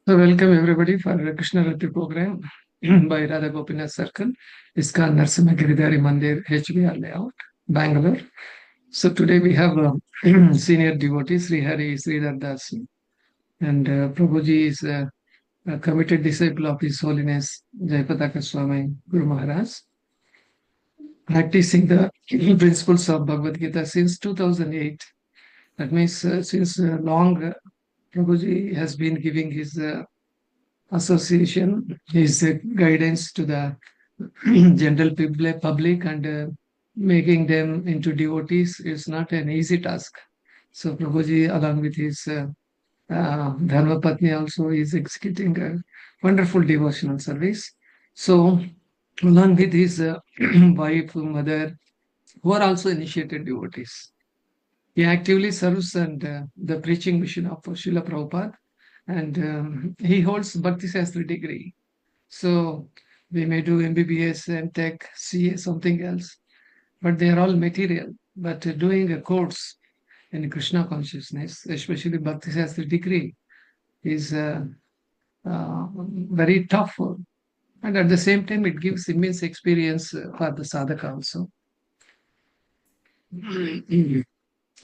So welcome everybody for Krishna Rati program by Radha Gopinath Circle, ISKCON Narasimha Giridhari Mandir, HBR Layout, Bangalore. So today we have senior devotee Sri Hari Sridhar Das, and Prabhuji is a committed disciple of His Holiness Jayapataka Swami Guru Maharaj, practicing the principles of Bhagavad Gita since 2008. That means since long, Prabhuji has been giving his association, his guidance to the general public and making them into devotees is not an easy task. So Prabhuji, along with his Dharma Patni, also is executing a wonderful devotional service. So along with his wife, mother, who are also initiated devotees, he actively serves and the preaching mission of Srila Prabhupada, and he holds Bhakti Shastri degree. So we may do MBBS, MTech, CA, something else, but they are all material. But doing a course in Krishna consciousness, especially Bhakti Shastri degree, is very tough. And at the same time, it gives immense experience for the sadhaka also.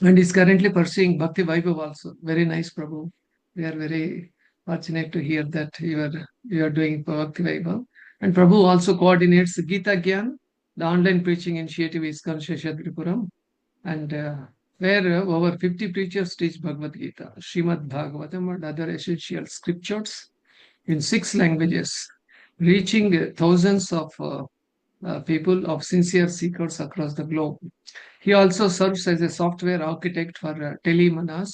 And is currently pursuing Bhakti Vaibhav also. Very nice, Prabhu. We are very fortunate to hear that you are doing Bhakti Vaibhav. And Prabhu also coordinates Gita Gyan, the online preaching initiative is Sheshadripuram, and where over 50 preachers teach Bhagavad Gita, Srimad Bhagavatam, and other essential scriptures in 6 languages, reaching thousands of people of sincere seekers across the globe. He also serves as a software architect for Telemanas,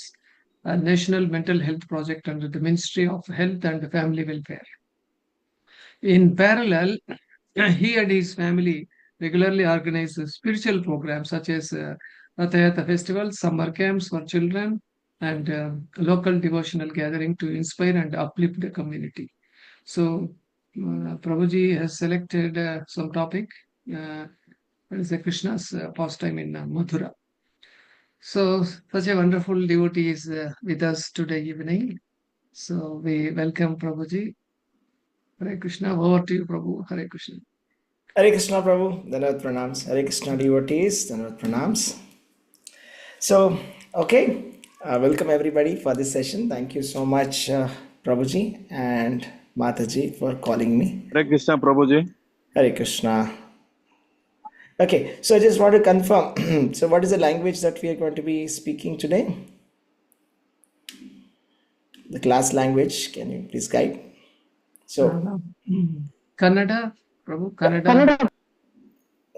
a national mental health project under the Ministry of Health and Family Welfare. In parallel, he and his family regularly organize spiritual programs such as Rathayata festivals, summer camps for children, and local devotional gathering to inspire and uplift the community. So, Prabhuji has selected some topic. That is the Krishna's pastime in Mathura. So, such a wonderful devotee is with us today evening. So, we welcome Prabhuji. Hare Krishna. Over to you, Prabhu. Hare Krishna. Hare Krishna Prabhu, Dandavat Pranams. Hare Krishna devotees, Dandavat Pranams. So, okay, welcome everybody for this session. Thank you so much, Prabhuji and Mataji, for calling me. Hare Krishna Prabhuji. Hare Krishna. Okay, so I just want to confirm. So, what is the language that we are going to be speaking today? The class language, can you please guide? So, Kannada, Prabhu, Kannada.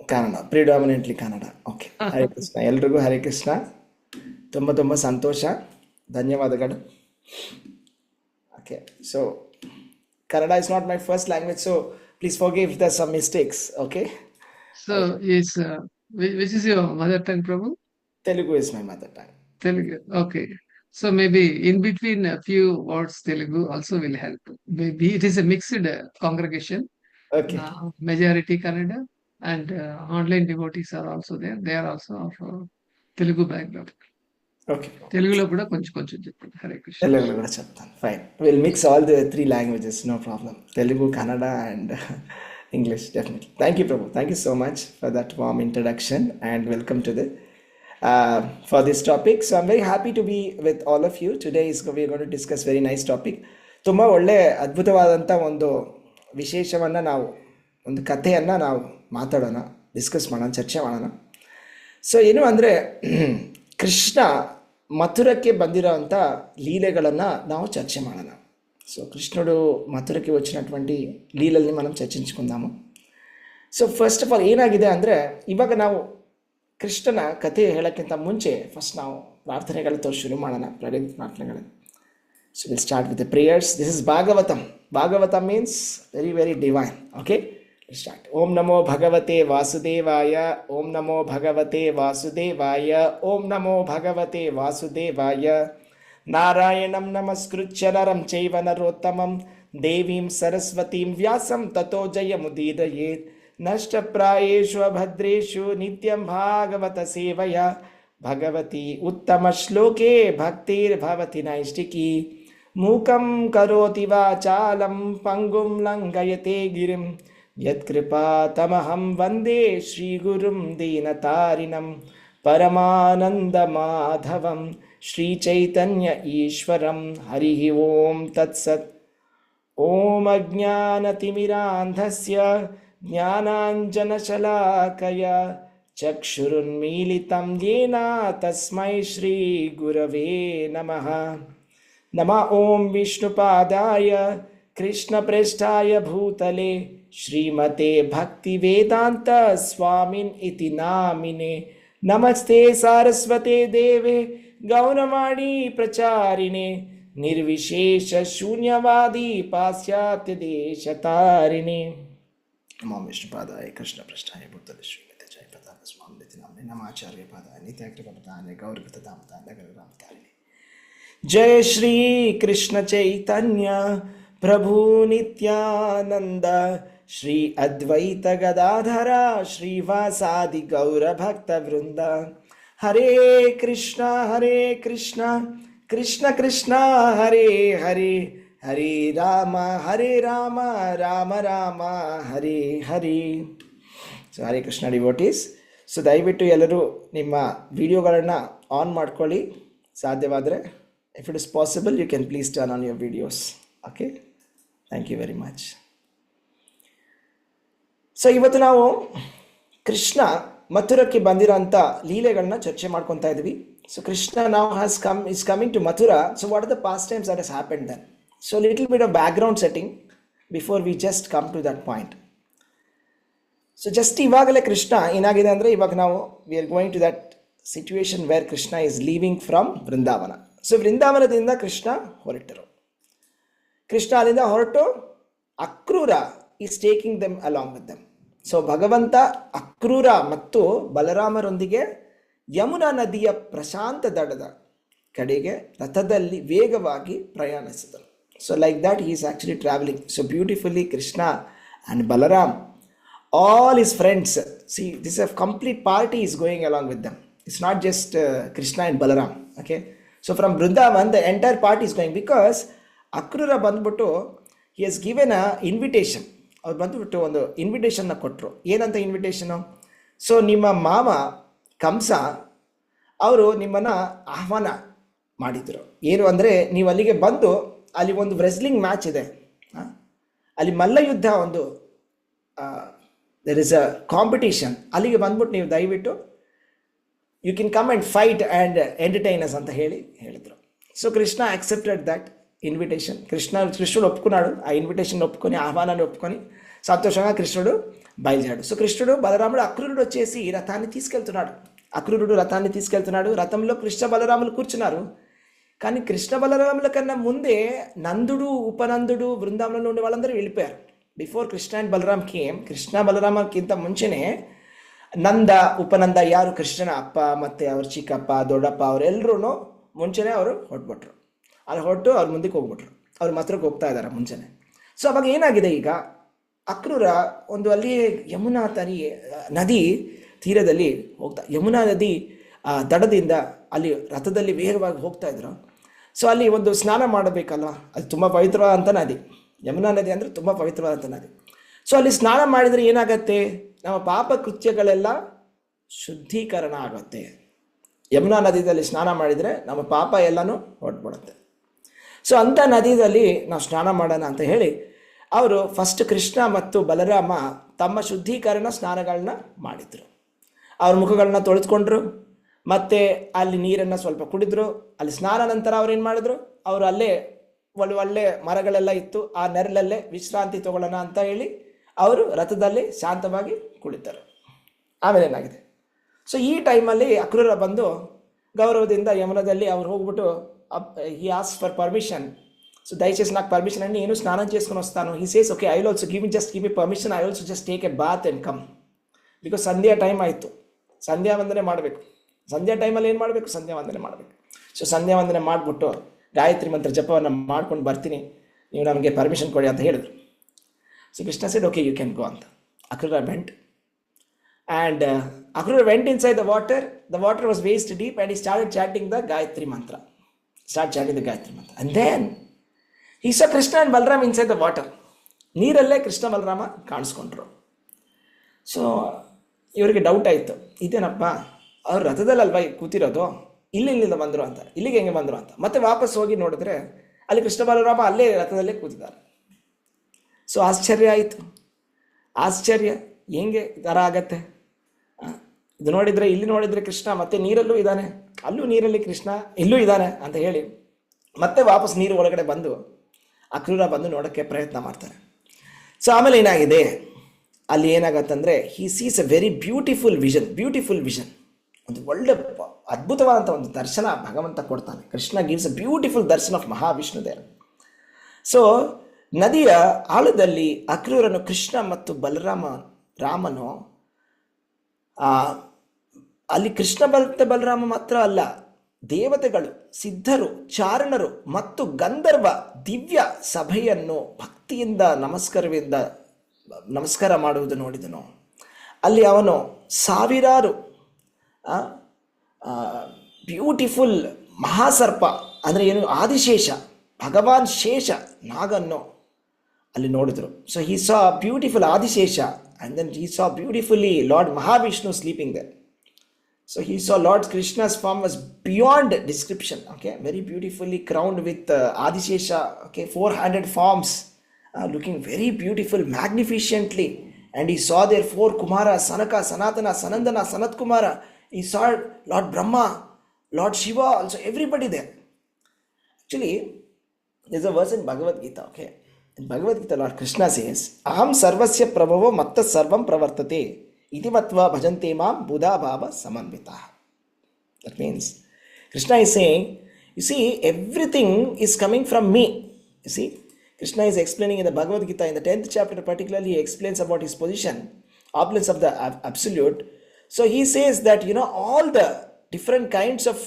Kannada, predominantly Kannada. Okay. Hare Krishna ಎಲ್ರಿಗೂ ಹರೇ ಕೃಷ್ಣ. ತುಂಬ ತುಂಬ ಸಂತೋಷ, ಧನ್ಯವಾದಗಳು. Okay, so Kannada is not my first language, so please forgive if there's some mistakes. Okay. So, which is your mother tongue, Prabhu? Telugu is my mother tongue. Telugu. Okay. So maybe in between a few words, Telugu also will help. Maybe it is a mixed congregation. Okay. Majority Kannada and online devotees are also there. They are also of Telugu background. Okay. తెలుగులో కూడా కొంచెం కొంచెం చెప్పండి. హరే కృష్ణ. తెలుగులో కూడా చెప్తాను. Fine. We'll mix all the 3 languages, no problem. Telugu, Kannada and English, definitely. Thank you, Prabhu. Thank you so much for that warm introduction and welcome to the for this topic. So I'm very happy to be with all of you. Today we're going to discuss very nice topic. ತುಂಬ ಒಳ್ಳೆ ಅದ್ಭುತವಾದಂಥ ಒಂದು ವಿಶೇಷವನ್ನು ನಾವು ಒಂದು ಕಥೆಯನ್ನು ನಾವು ಮಾತಾಡೋಣ, discuss ಮಾಡೋಣ, ಚರ್ಚೆ ಮಾಡೋಣ. ಸೊ ಏನು ಅಂದರೆ ಕೃಷ್ಣ ಮಥುರಕ್ಕೆ ಬಂದಿರೋವಂಥ లీలಗಳನ್ನು ನಾವು చర్చ ಮಾಡೋಣ. సో కృష్ణుడు మథురకి వచ్చినటువంటి లీలల్ని మనం చర్చించుకుందాము. సో ಫಸ್ಟ್ ಆಫ್ ಆಲ್ ಏನಾಗಿದೆ ಅಂದರೆ ಇವಾಗ ನಾವು ಕೃಷ್ಣನ ಕಥೆ ಹೇಳೋಕ್ಕಿಂತ ಮುಂಚೆ ಫಸ್ಟ್ ನಾವು ಪ್ರಾರ್ಥನೆಗಳಂತ ಶುರು ಮಾಡೋಣ, ಪ್ರಾರ್ಥನೆಗಳು. So will start with the prayers. This is Bhagavatam. Bhagavatam means very very divine. Okay, start. ಓಂ ನಮೋ ಭಗವತೆ ವಾಸುದೇವಾಯ, ಓಂ ನಮೋ ಭಗವತೆ ವಾಸುದೇವಾಯ, ಓಂ ನಮೋ ಭಗವತೆ ವಾಸುದೇವಾಯ. ನಾರಾಯಣಂ ನಮಸ್ಕೃತ್ಯ ನರಂ ಚೈವ ನರೋತ್ತಮಂ ದೇವೀಂ ಸರಸ್ವತೀಂ ವ್ಯಾಸಂ ತತೋ ಜಯಮುದೀರಯೇತ್. ನಷ್ಟಪ್ರಾಯೇಷು ಅಭದ್ರೇಷು ನಿತ್ಯಂ ಭಾಗವತ ಸೇವಯಾ ಭಗವತಿ ಉತ್ತಮ ಶ್ಲೋಕೆ ಭಕ್ತಿರ್ಭವತಿ ನೈಷ್ಟಿಕಿ. ಮೂಕಂ ಕರೋತಿ ವಾಚಾಲಂ ಪಂಗುಂ ಲಂಘಯತೆ ಗಿರಿಂ ಯತ್ಕೃಪಾತಮಹಂ ವಂದೇ ಶ್ರೀಗುರುಂ ದೀನತಾರಿಣಂ ಪರಮಾನಂದ ಮಾಧವಂ ಶ್ರೀಚೈತನ್ಯ ಈಶ್ವರಂ. ಹರಿ ಓಂ ತತ್ಸತ್. ಓಂ ಅಜ್ಞಾನತಿಮಿರಾಂಧಸ್ಯ ಜ್ಞಾನಾಂಜನಶಲಾಕಯ ಚಕ್ಷುರುನ್ಮೀಲಿತಂ ಯೇನ ತಸ್ಮೈ ಶ್ರೀ ಗುರವೇ ನಮಃ. ನಮಃ ಓಂ ವಿಷ್ಣುಪಾದಾಯ ಕೃಷ್ಣಪ್ರೇಷ್ಠಾಯ ಭೂತಲೆ ಶ್ರೀಮತೆ ಭಕ್ತಿವೇದಾಂತ ಸ್ವಾಮಿನ್ ಇತಿ ನಾಮಿನೆ. ನಮಸ್ತೆ ಸಾರಸ್ವತೆ ದೇವೆ ಗೌರವಾಣಿ ಪ್ರಚಾರಿಣೆ ನಿರ್ವಿಶೇಷ ಶೂನ್ಯವಾದಿ ಪಾಶ್ಚಾತ್ಯ ದೇಶತಾರಿಣೆ. ನಮೋ ವಿಷ್ಣುಪಾದಾಯ ಕೃಷ್ಣಪ್ರೇಷ್ಠಾಯ ಭೂತಲೆ ಶ್ರೀಮತೆ ಜಯಪತಾಕ ಸ್ವಾಮಿನ್ ಇತಿ ನಾಮಿನೆ. ನಮಾಚಾರ್ಯ ಪಾದಾಯ ನಿತ್ಯಕೃಪತಾಯ ಗೌರವತಾಮತಾಯ ಗೌರವತಾರಿಣೆ. ಜಯ ಶ್ರೀ ಕೃಷ್ಣ ಚೈತನ್ಯ ಪ್ರಭು ನಿತ್ಯಾನಂದ ಶ್ರೀ ಅದ್ವೈತ ಗದಾಧರ ಶ್ರೀವಾಸಾದಿ ಗೌರ ಭಕ್ತ ವೃಂದ. ಹರೇ ಕೃಷ್ಣ ಕೃಷ್ಣ ಕೃಷ್ಣ ಹರೇ ಹರೇ, ಹರೇ ರಾಮ ರಾಮ ರಾಮ ಹರೇ ಹರೇ. So Hare Krishna devotees. So ದಯವಿಟ್ಟು ಎಲ್ಲರೂ ನಿಮ್ಮ ವಿಡಿಯೋಗಳನ್ನು ಆನ್ ಮಾಡ್ಕೊಳ್ಳಿ ಸಾಧ್ಯವಾದರೆ. If it is possible, you can please turn on your videos. Okay? Thank you very much. So ಇವತ್ತು ನಾವು ಕೃಷ್ಣ ಮಥುರಕ್ಕೆ ಬಂದಿರೋಂಥ ಲೀಲೆಗಳನ್ನ ಚರ್ಚೆ ಮಾಡ್ಕೊತಾ ಇದ್ವಿ. ಸೊ ಕೃಷ್ಣ ನಾವು is coming to Mathura. So what are the pastimes that has happened then? So little bit of background setting before we just come to that point. So just ಇವಾಗಲೇ ಕೃಷ್ಣ ಏನಾಗಿದೆ ಅಂದರೆ, ಇವಾಗ ನಾವು we are going to that situation where Krishna is leaving from Vrindavan. So ವೃಂದಾವನದಿಂದ ಕೃಷ್ಣ ಹೊರಟರು. ಕೃಷ್ಣ ಅಲ್ಲಿಂದ ಹೊರಟು Akrura is taking them along with them. So ಭಗವಂತ ಅಕ್ರೂರ ಮತ್ತು ಬಲರಾಮರೊಂದಿಗೆ ಯಮುನಾ ನದಿಯ ಪ್ರಶಾಂತ ದಡದ ಕಡೆಗೆ ರಥದಲ್ಲಿ ವೇಗವಾಗಿ ಪ್ರಯಾಣಿಸಿದರು. So like that he is actually travelling so beautifully. Krishna and Balaram, all his friends, see this is a complete party is going along with them. It's not just Krishna and Balaram. Okay, so from Vrindavan the entire party is going, because Akrura bandbuttu he has given a invitation. ಅವ್ರು ಬಂದುಬಿಟ್ಟು ಒಂದು ಇನ್ವಿಟೇಷನ್ನ ಕೊಟ್ಟರು. ಏನಂತ invitation? So ನಿಮ್ಮ ಮಾಮ ಕಂಸ ಅವರು ನಿಮ್ಮನ್ನು ಆಹ್ವಾನ ಮಾಡಿದರು. ಏನು ಅಂದರೆ, ನೀವು ಅಲ್ಲಿಗೆ ಬಂದು ಅಲ್ಲಿ ಒಂದು ರೆಸ್ಲಿಂಗ್ ಮ್ಯಾಚ್ ಇದೆ, ಅಲ್ಲಿ ಮಲ್ಲಯುದ್ಧ ಒಂದು there is a competition, ಅಲ್ಲಿಗೆ ಬಂದ್ಬಿಟ್ಟು ನೀವು ದಯವಿಟ್ಟು you can come and fight and entertain us ಅಂತ ಹೇಳಿದರು. So Krishna accepted that invitation. కృష్ణుడు ఒప్పుకున్నాడు. ఆ ఇన్విటేషన్ ఒప్పుకొని, ఆహ్వానాన్ని ఒప్పుకొని సంతోషంగా కృష్ణుడు బయలుదేరాడు. సో కృష్ణుడు బలరాముడు అక్రూరుడు వచ్చేసి రథాన్ని తీసుకెళ్తున్నాడు. రథాన్ని తీసుకెళ్తున్నాడు. రథంలో కృష్ణ బలరాములు కూర్చున్నారు. కానీ కృష్ణ బలరాముల కన్నా ముందే నందుడు, ఉపనందుడు, బృందావనంలో ఉండే వాళ్ళందరూ వెళ్ళిపోయారు. Before Krishna and Balaram came, Krishna ಬಲರಾಮಕ್ಕಿಂತ ಮುಂಚೆನೇ ನಂದ, ಉಪನಂದ, ಯಾರು ಕೃಷ್ಣನ ಅಪ್ಪ ಮತ್ತು ಅವ್ರ ಚಿಕ್ಕಪ್ಪ, ದೊಡ್ಡಪ್ಪ, ಅವರೆಲ್ಲರೂ ಮುಂಚೆನೇ ಅವರು ಹೊರಟ್ಬಿಟ್ರು. ಅಲ್ಲಿ ಹೊರಟು ಅವ್ರ ಮುಂದಕ್ಕೆ ಹೋಗ್ಬಿಟ್ರು. ಅವ್ರ ಮಾತ್ರಕ್ಕೆ ಹೋಗ್ತಾ ಇದ್ದಾರೆ ಮುಂಚೆನೆ. ಸೊ ಅವಾಗ ಏನಾಗಿದೆ, ಈಗ ಅಕ್ರೂರ ಒಂದು ಅಲ್ಲಿ ಯಮುನಾ ನದಿ ತೀರದಲ್ಲಿ ಯಮುನಾ ನದಿ ದಡದಿಂದ ಅಲ್ಲಿ ರಥದಲ್ಲಿ ವೇಗವಾಗಿ ಹೋಗ್ತಾ ಇದ್ರು. ಸೊ ಅಲ್ಲಿ ಒಂದು ಸ್ನಾನ ಮಾಡಬೇಕಲ್ವ, ಅದು ತುಂಬ ಪವಿತ್ರವಾದಂಥ ನದಿ. ಯಮುನಾ ನದಿ ಅಂದರೆ ತುಂಬ ಪವಿತ್ರವಾದಂಥ ನದಿ. ಸೊ ಅಲ್ಲಿ ಸ್ನಾನ ಮಾಡಿದರೆ ಏನಾಗತ್ತೆ, ನಮ್ಮ ಪಾಪ ಕೃತ್ಯಗಳೆಲ್ಲ ಶುದ್ಧೀಕರಣ ಆಗುತ್ತೆ. ಯಮುನಾ ನದಿಯಲ್ಲಿ ಸ್ನಾನ ಮಾಡಿದರೆ ನಮ್ಮ ಪಾಪ ಎಲ್ಲನೂ ಹೊರಟ್ಬಿಡುತ್ತೆ. ಸೊ ಅಂಥ ನದಿಯಲ್ಲಿ ನಾವು ಸ್ನಾನ ಮಾಡೋಣ ಅಂತ ಹೇಳಿ ಅವರು ಫಸ್ಟ್ ಕೃಷ್ಣ ಮತ್ತು ಬಲರಾಮ ತಮ್ಮ ಶುದ್ಧೀಕರಣ ಸ್ನಾನಗಳನ್ನ ಮಾಡಿದರು. ಅವ್ರ ಮುಖಗಳನ್ನ ತೊಳೆದುಕೊಂಡ್ರು, ಮತ್ತು ಅಲ್ಲಿ ನೀರನ್ನು ಸ್ವಲ್ಪ ಕುಡಿದ್ರು. ಅಲ್ಲಿ ಸ್ನಾನ ನಂತರ ಅವ್ರು ಏನು ಮಾಡಿದ್ರು, ಅವರು ಅಲ್ಲೇ ಒಳ್ಳೆ ಮರಗಳೆಲ್ಲ ಇತ್ತು, ಆ ನೆರಳಲ್ಲೇ ವಿಶ್ರಾಂತಿ ತಗೊಳ್ಳೋಣ ಅಂತ ಹೇಳಿ ಅವರು ರಥದಲ್ಲಿ ಶಾಂತವಾಗಿ ಕುಳಿತರು. ಆಮೇಲೆ ಏನಾಗಿದೆ, ಸೊ ಈ ಟೈಮಲ್ಲಿ ಅಕ್ರೂರ ಬಂದು ಗೌರವದಿಂದ ಯಮುನದಲ್ಲಿ ಅವ್ರು ಹೋಗ್ಬಿಟ್ಟು ಹಿ ಆಸ್ ಫಾರ್ ಪರ್ಮಿಷನ್. ಸೊ దయచేసి నాకు పర్మిషన్ అండి, నేను స్నానం చేసుకుని వస్తాను. He says okay, I will also give me permission, I also just take a bath and come. Because Sandhya time ಆಯಿತು, ಸಂಧ್ಯಾ ವಂದನೆ ಮಾಡಬೇಕು. ಸಂಧ್ಯಾ ಟೈಮಲ್ಲಿ ಏನು ಮಾಡಬೇಕು, ಸಂಧ್ಯಾ ವಂದನೆ ಮಾಡಬೇಕು. ಸೊ ಸಂಧ್ಯಾ ವಂದನೆ ಮಾಡಿಬಿಟ್ಟು ಗಾಯತ್ರಿ ಮಂತ್ರ ಜಪವನ್ನು ಮಾಡ್ಕೊಂಡು ಬರ್ತೀನಿ, ನೀವು ನಮಗೆ ಪರ್ಮಿಷನ್ ಕೊಡಿ ಅಂತ ಹೇಳಿದ್ರು. So Krishna said okay, you can go ಅಂತ. Akrura went and Akrura went inside the water was waist deep, and he started chanting the Gayatri mantra. And then he saw Krishna and Balaram inside the water. ನೀರಲ್ಲೇ ಕೃಷ್ಣ ಬಲರಾಮ ಕಾಣಿಸ್ಕೊಂಡ್ರು. So ಇವರಿಗೆ doubt ಆಯಿತು, ಇದೇನಪ್ಪ ಅವ್ರು ರಥದಲ್ಲಲ್ವ ಕೂತಿರೋದು, ಇಲ್ಲಿಂದ ಬಂದರು ಅಂತ, ಇಲ್ಲಿಗೆ ಹೆಂಗೆ ಬಂದರು ಅಂತ. ಮತ್ತೆ ವಾಪಸ್ ಹೋಗಿ ನೋಡಿದ್ರೆ ಅಲ್ಲಿ ಕೃಷ್ಣ ಬಲರಾಮ ಅಲ್ಲೇ ರಥದಲ್ಲೇ ಕೂತಿದ್ದಾರೆ. ಸೊ ಆಶ್ಚರ್ಯ ಆಯಿತು. ಆಶ್ಚರ್ಯ, ಹೆಂಗೆ ಈ ಥರ ಆಗತ್ತೆ? ಇದು ನೋಡಿದರೆ, ಇಲ್ಲಿ ನೋಡಿದರೆ ಕೃಷ್ಣ ಮತ್ತೆ ನೀರಲ್ಲೂ ಇದ್ದಾನೆ, ಅಲ್ಲೂ ನೀರಲ್ಲಿ ಕೃಷ್ಣ ಇಲ್ಲೂ ಇದ್ದಾನೆ ಅಂತ ಹೇಳಿ ಮತ್ತೆ ವಾಪಸ್ ನೀರು ಒಳಗಡೆ ಬಂದು ಅಕ್ರೂರ ಬಂದು ನೋಡೋಕ್ಕೆ ಪ್ರಯತ್ನ ಮಾಡ್ತಾರೆ. ಸೊ ಆಮೇಲೆ ಏನಾಗಿದೆ ಅಲ್ಲಿ, ಏನಾಗತ್ತಂದರೆ he sees a very beautiful vision. ಒಂದು ಒಳ್ಳೆ ಅದ್ಭುತವಾದಂಥ ಒಂದು ದರ್ಶನ ಭಗವಂತ ಕೊಡ್ತಾನೆ. Krishna gives a beautiful darshan of Mahavishnu Dev. So ನದಿಯ ಆಳದಲ್ಲಿ ಅಕ್ರೂರನು ಕೃಷ್ಣ ಮತ್ತು ರಾಮನು ಅಲ್ಲಿ ಕೃಷ್ಣ ಬಲರಾಮ ಮಾತ್ರ ಅಲ್ಲ, ದೇವತೆಗಳು, ಸಿದ್ಧರು, ಚಾರಣರು ಮತ್ತು ಗಂಧರ್ವ ದಿವ್ಯ ಸಭೆಯನ್ನು ಭಕ್ತಿಯಿಂದ ನಮಸ್ಕಾರ ಮಾಡುವುದು ನೋಡಿದನು. ಅಲ್ಲಿ ಅವನು ಸಾವಿರಾರು ಬ್ಯೂಟಿಫುಲ್ ಮಹಾಸರ್ಪ ಅಂದರೆ ಏನು, ಆದಿಶೇಷ, ಭಗವಾನ್ ಶೇಷ ನಾಗನ್ನು ಅಲ್ಲಿ ನೋಡಿದ್ರು. So he saw beautiful Adishesha and then he saw beautifully lord Mahavishnu sleeping there. So he saw Lord Krishna's form was beyond description. Okay, very beautifully crowned with Adishesha. Okay, 400 forms, looking very beautiful, magnificently. And he saw there 4 Kumaras: Sanaka, Sanatana, Sanandana, Sanat Kumara. He saw Lord Brahma, Lord Shiva, also everybody there. Actually, there's a verse in Bhagavad Gita. Okay, in Bhagavad Gita, Lord Krishna says, "Aham sarvasya prabhavo matta sarvam pravartate. Iti matva bhajante mam buddha bhava samanvitah." That means Krishna is saying, you see, everything is coming from me. You see, Krishna is explaining in the Bhagavad Gita, in the 10th chapter particularly, he explains about his position, opulence of the absolute. So he says that, all the different kinds of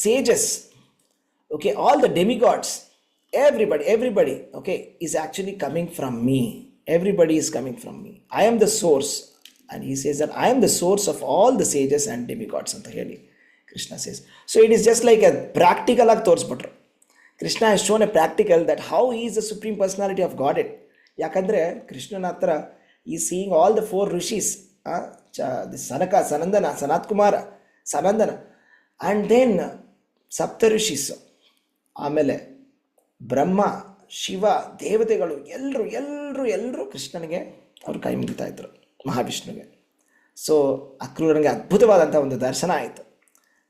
sages, okay, all the demigods, everybody, okay, is actually coming from me. Everybody is coming from me. I am the source. And he says that I am the source of all the sages and demigods anta heli Krishna says. So it is just like a practical ag torsbitru. Krishna has shown a practical that how he is the supreme personality of Godhead. Yakandre Krishnana hatra he is seeing all the 4 rishis, the Sanaka, Sanandana, Sanat Kumara, Sanandana, and then Sapta rishis, ಆಮೇಲೆ ಬ್ರಹ್ಮ, ಶಿವ, ದೇವತೆಗಳು ಎಲ್ಲರೂ ಕೃಷ್ಣನಿಗೆ ಅವರು ಕೈ ಮುಗಿತಾ ಇದ್ರು, ಮಹಾವಿಷ್ಣುವಿಗೆ. So ಅಕ್ರೂರನಿಗೆ ಅದ್ಭುತವಾದಂಥ ಒಂದು ದರ್ಶನ ಆಯಿತು.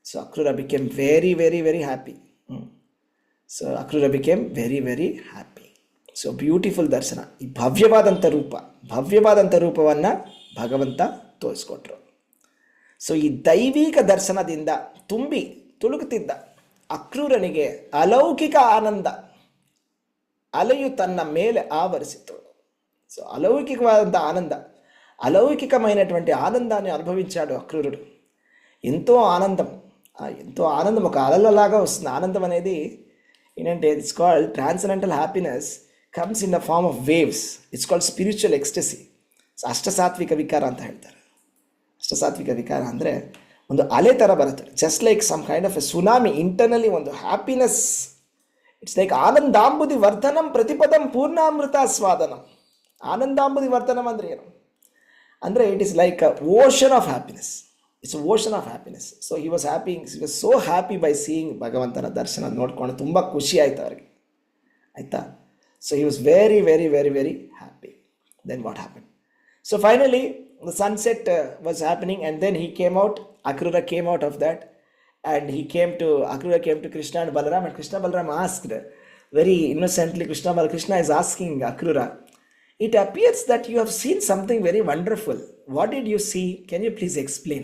So Akrura became very very very happy. So Akrura became very very happy. So beautiful ದರ್ಶನ, ಈ ಭವ್ಯವಾದಂಥ ರೂಪವನ್ನು ಭಗವಂತ ತೋರಿಸ್ಕೊಟ್ರು. ಸೊ ಈ ದೈವಿಕ ದರ್ಶನದಿಂದ ತುಂಬಿ ತುಳುಕುತ್ತಿದ್ದ ಅಕ್ರೂರನಿಗೆ ಅಲೌಕಿಕ ಆನಂದ ಅಲೆಯು ತನ್ನ ಮೇಲೆ ఆవరిಸಿತು. సో అలౌకికవాదంత అలౌకికమైనటువంటి ఆనందాన్ని అనుభవించాడు అక్రూరుడు. ఎంతో ఆనందం ఒక అలలలాగా వస్తుంది. ఆనందం అనేది ఏంటంటే it's called transcendental happiness comes in the form of waves. It's called spiritual ecstasy. ಅಷ್ಟಸಾತ್ವಿಕ ವಿಕಾರ ಅಂತ ಹೇಳ್ತಾರೆ. ಅಷ್ಟಸಾತ್ವಿಕ ವಿಕಾರ ಅಂದರೆ ಒಂದು ಅಲೆ ಥರ ಬರುತ್ತೆ, just like some kind of a tsunami. Internally ಒಂದು ಹ್ಯಾಪಿನೆಸ್. ಇಟ್ಸ್ ಲೈಕ್ ಆನಂದಾಂಬುದಿ ವರ್ಧನಂ ಪ್ರತಿಪದಂ ಪೂರ್ಣಾಮೃತ ಸ್ವಾದನಂ. ಆನಂದಾಂಬುದಿ ವರ್ಧನಂ ಅಂದರೆ ಏನು ಅಂದರೆ it is like a ocean of happiness. It's ocean of happiness. So he was so happy by seeing ಭಗವಂತನ ದರ್ಶನ ನೋಡ್ಕೊಂಡು ತುಂಬ ಖುಷಿ ಆಯಿತು ಅವರಿಗೆ, ಆಯಿತಾ. So he was very very very very happy. Then what happen? So finally the sunset was happening, and then he came out. Akrura came out of that, and Akrura came to Krishna and Balaram, and Krishna Balaram asked very innocently. Krishna is asking Akrura, it appears that you have seen something very wonderful. What did you see? Can you please explain?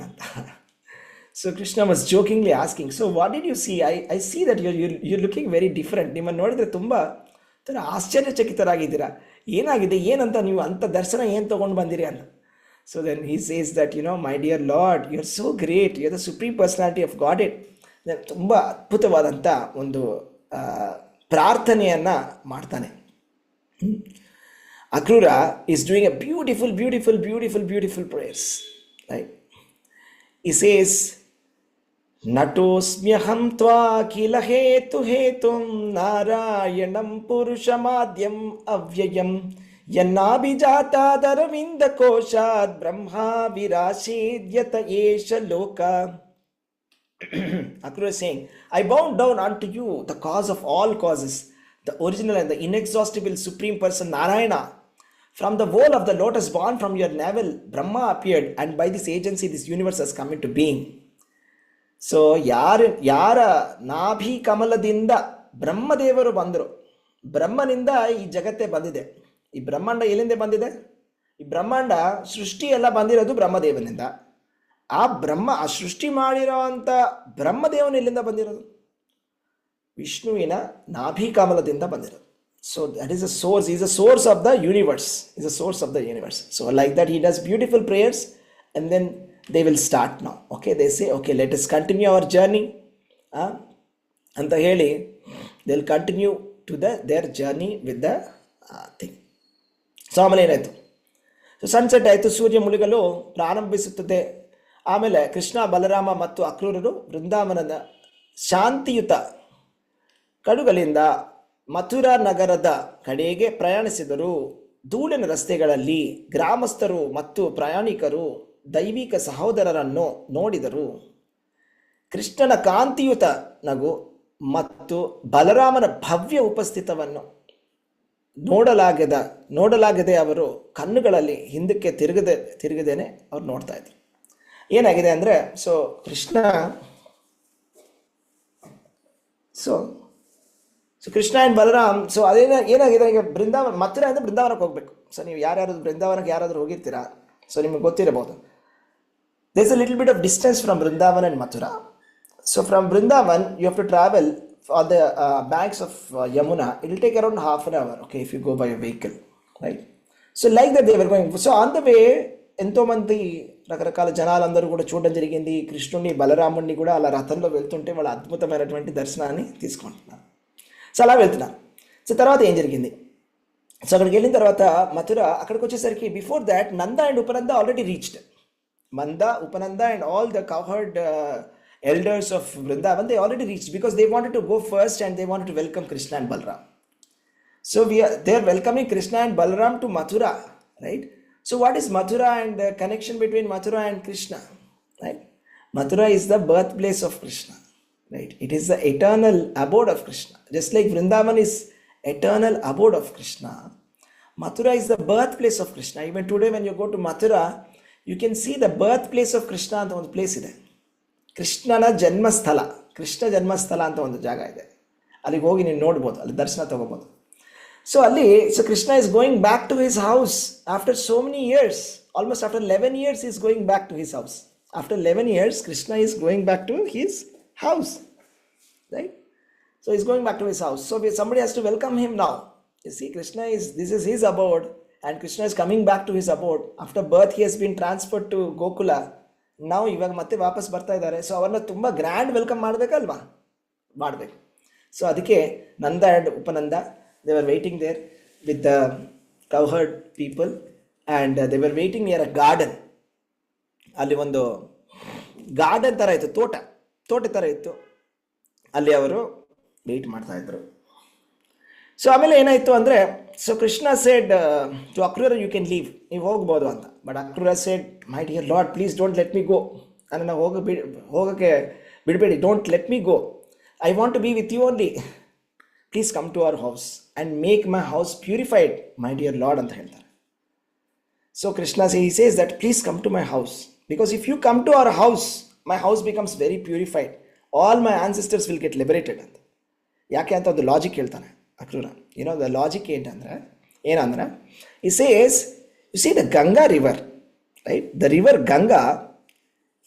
So Krishna was jokingly asking, so what did you see? I see that you're looking very different. ನಿಮ್ಮನ್ನು ನೋಡಿದ್ರೆ ತುಂಬ ಆಶ್ಚರ್ಯಚಕಿತರಾಗಿದ್ದೀರಾ. ಏನಾಗಿದೆ, ಏನಂತ ನೀವು ಅಂಥ ದರ್ಶನ ಏನು ತೊಗೊಂಡು ಬಂದಿರಿ ಅಂತ. So then he says that, my dear Lord, you are so great. You are the supreme personality of Godhead. Then ತುಂಬ ಅದ್ಭುತವಾದಂಥ ಒಂದು ಪ್ರಾರ್ಥನೆಯನ್ನು ಮಾಡ್ತಾನೆ. Akrura is doing a beautiful prayers. Right? He says, ನಟೋಸ್ಮ್ಯಹಂ ತ್ವಾ ಕಿಲ ಹೇತು ಹೇತುಂ ನಾರಾಯಣಂ ಪುರುಷಮಾದ್ಯಂ ಅವ್ಯಯಂ ಯನ್ನಾಭಿಜಾತಾದರವಿಂದ ಕೋಶಾತ್ ಬ್ರಹ್ಮ ವಿರಾಶೇದ್ಯತ ಏಷ ಲೋಕ. Akrura is saying, I bow down unto you, the cause of all causes, the original and the inexhaustible Supreme Person Narayana. From the bowl of the lotus born from your navel, Brahma appeared, and by this agency, this universe has come into being. So ಯಾರ ನಾಭಿ ಕಮಲದಿಂದ ಬ್ರಹ್ಮದೇವರು ಬಂದರು, ಬ್ರಹ್ಮನಿಂದ ಈ ಜಗತ್ತೇ ಬಂದಿದೆ. ಈ ಬ್ರಹ್ಮಾಂಡ ಎಲ್ಲಿಂದ ಬಂದಿದೆ? ಈ ಬ್ರಹ್ಮಾಂಡ ಸೃಷ್ಟಿ ಎಲ್ಲ ಬಂದಿರೋದು ಬ್ರಹ್ಮದೇವನಿಂದ. ಆ ಸೃಷ್ಟಿ ಮಾಡಿರೋಂಥ ಬ್ರಹ್ಮದೇವನ ಎಲ್ಲಿಂದ ಬಂದಿರೋದು? ವಿಷ್ಣುವಿನ ನಾಭಿ ಕಮಲದಿಂದ ಬಂದಿರೋದು. So that is a source, is a source of the universe, is a source of the universe. So like that he does beautiful prayers and then they will start now. Okay, they say, okay, let us continue our journey. Anta heli, they'll continue to their journey with the thing. So ಆಮೇಲೆ ಏನಾಯಿತು? So sunset ಆಯಿತು, ಸೂರ್ಯ ಮುಳುಗಲು ಪ್ರಾರಂಭಿಸುತ್ತದೆ. ಆಮೇಲೆ ಕೃಷ್ಣ, ಬಲರಾಮ ಮತ್ತು ಅಕ್ರೂರರು ಬೃಂದಾವನದ ಶಾಂತಿಯುತ ಕಡುಗಳಿಂದ ಮಥುರಾ ನಗರದ ಕಡೆಗೆ ಪ್ರಯಾಣಿಸಿದರು. ಧೂಳಿನ ರಸ್ತೆಗಳಲ್ಲಿ ಗ್ರಾಮಸ್ಥರು ಮತ್ತು ಪ್ರಯಾಣಿಕರು ದೈವಿಕ ಸಹೋದರರನ್ನು ನೋಡಿದರು. ಕೃಷ್ಣನ ಕಾಂತಿಯುತ ನಗು ಮತ್ತು ಬಲರಾಮನ ಭವ್ಯ ಉಪಸ್ಥಿತವನ್ನು ನೋಡಲಾಗದೆ ಅವರು ಕಣ್ಣುಗಳಲ್ಲಿ ಹಿಂದಕ್ಕೆ ತಿರುಗದೇನೆ ಅವ್ರು ನೋಡ್ತಾ ಇದ್ರು. ಏನಾಗಿದೆ ಅಂದರೆ, so Krishna and Balaram, so ಏನಾಗಿದೆ ಈಗ, ಮಥುರಾ ಅಂದರೆ ಬೃಂದಾವನಕ್ಕೆ ಹೋಗಬೇಕು. ಸೊ ನೀವು ಬೃಂದಾವನಕ್ಕೆ ಯಾರಾದರೂ ಹೋಗಿರ್ತೀರಾ? ಸೊ ನಿಮಗೆ ಗೊತ್ತಿರಬಹುದು, there is a little bit of distance from Vrindavan and Mathura. So from Vrindavan you have to travel on the banks of Yamuna. It will take around half an hour, okay, if you go by a vehicle, right? So like that they were going. So on the way ఎంతో మంది రకరకాల జనాలందరూ కూడా చూడడం జరిగింది. కృష్ణుని బలరాముడిని కూడా అలా రథంలో వెళ్తుంటే వాళ్ళ అద్భుతమైనటువంటి దర్శనాన్ని తీసుకుంటున్నారు. సో అలా వెళ్తున్నారు. సో తర్వాత ఏం జరిగింది? సో అక్కడికి వెళ్ళిన తర్వాత మథుర, అక్కడికి వచ్చేసరికి before that Nanda and Upananda already reached. Manda, Upananda and all the cowherd elders of Vrindavan, they already reached because they wanted to go first and they wanted to welcome Krishna and Balaram. So they are welcoming Krishna and Balaram to Mathura, right? So what is Mathura and the connection between Mathura and Krishna, right? Mathura is the birthplace of Krishna, right? It is the eternal abode of Krishna. Just like Vrindavan is eternal abode of Krishna, Mathura is the birthplace of Krishna. Even today when you go to Mathura, you can see the birthplace of Krishna ಅಂತ ಒಂದು place ಇದೆ. ಕೃಷ್ಣನ ಜನ್ಮಸ್ಥಳ, ಕೃಷ್ಣ ಜನ್ಮಸ್ಥಳ ಅಂತ ಒಂದು ಜಾಗ ಇದೆ. ಅಲ್ಲಿಗೆ ಹೋಗಿ ನೀವು ನೋಡ್ಬೋದು, ಅಲ್ಲಿ ದರ್ಶನ ತಗೋಬೋದು. So Krishna is going back to his house after so many years. Almost after 11 years is going back to his house. After 11 years Krishna is going back to his house, right? So is going back to his house. So somebody has to welcome him now. You see, this is his abode. And Krishna is coming back to his abode. After birth he has been transferred to Gokula. Now ಇವಾಗ ಮತ್ತೆ ವಾಪಸ್ ಬರ್ತಾ ಇದ್ದಾರೆ. So ಅವ್ರನ್ನ ತುಂಬ grand welcome ಮಾಡಬೇಕಲ್ವಾ? ಮಾಡಬೇಕು. So ಅದಕ್ಕೆ Nanda and Upananda, they were waiting there with the cowherd people and they were waiting near a garden. ಅಲ್ಲಿ ಒಂದು ಗಾರ್ಡನ್ ಥರ ಇತ್ತು, ತೋಟ ಥರ ಇತ್ತು. ಅಲ್ಲಿ ಅವರು ವೇಟ್ ಮಾಡ್ತಾ ಇದ್ರು. ಸೊ ಆಮೇಲೆ ಏನಾಯಿತು ಅಂದರೆ, so Krishna said to Akrura, you can leave, ನೀವು ಹೋಗ್ಬೋದು ಅಂತ. But Akrura said, my dear lord, please don't let me go. ನನ್ನನ್ನು ಹೋಗೋಕ್ಕೆ ಬಿಡಬೇಡಿ, don't let me go. I want to be with you only. Please come to our house and make my house purified, my dear lord ಅಂತ ಹೇಳ್ತಾರೆ. So Krishna he says that please come to my house, because if you come to our house, my house becomes very purified. All my ancestors will get liberated ಅಂತ. ಯಾಕೆ ಅಂತ ಒಂದು logic ಹೇಳ್ತಾನೆ Akrura. The logic ಏನಂದ್ರೆ he says, you see the Ganga river, right? The river Ganga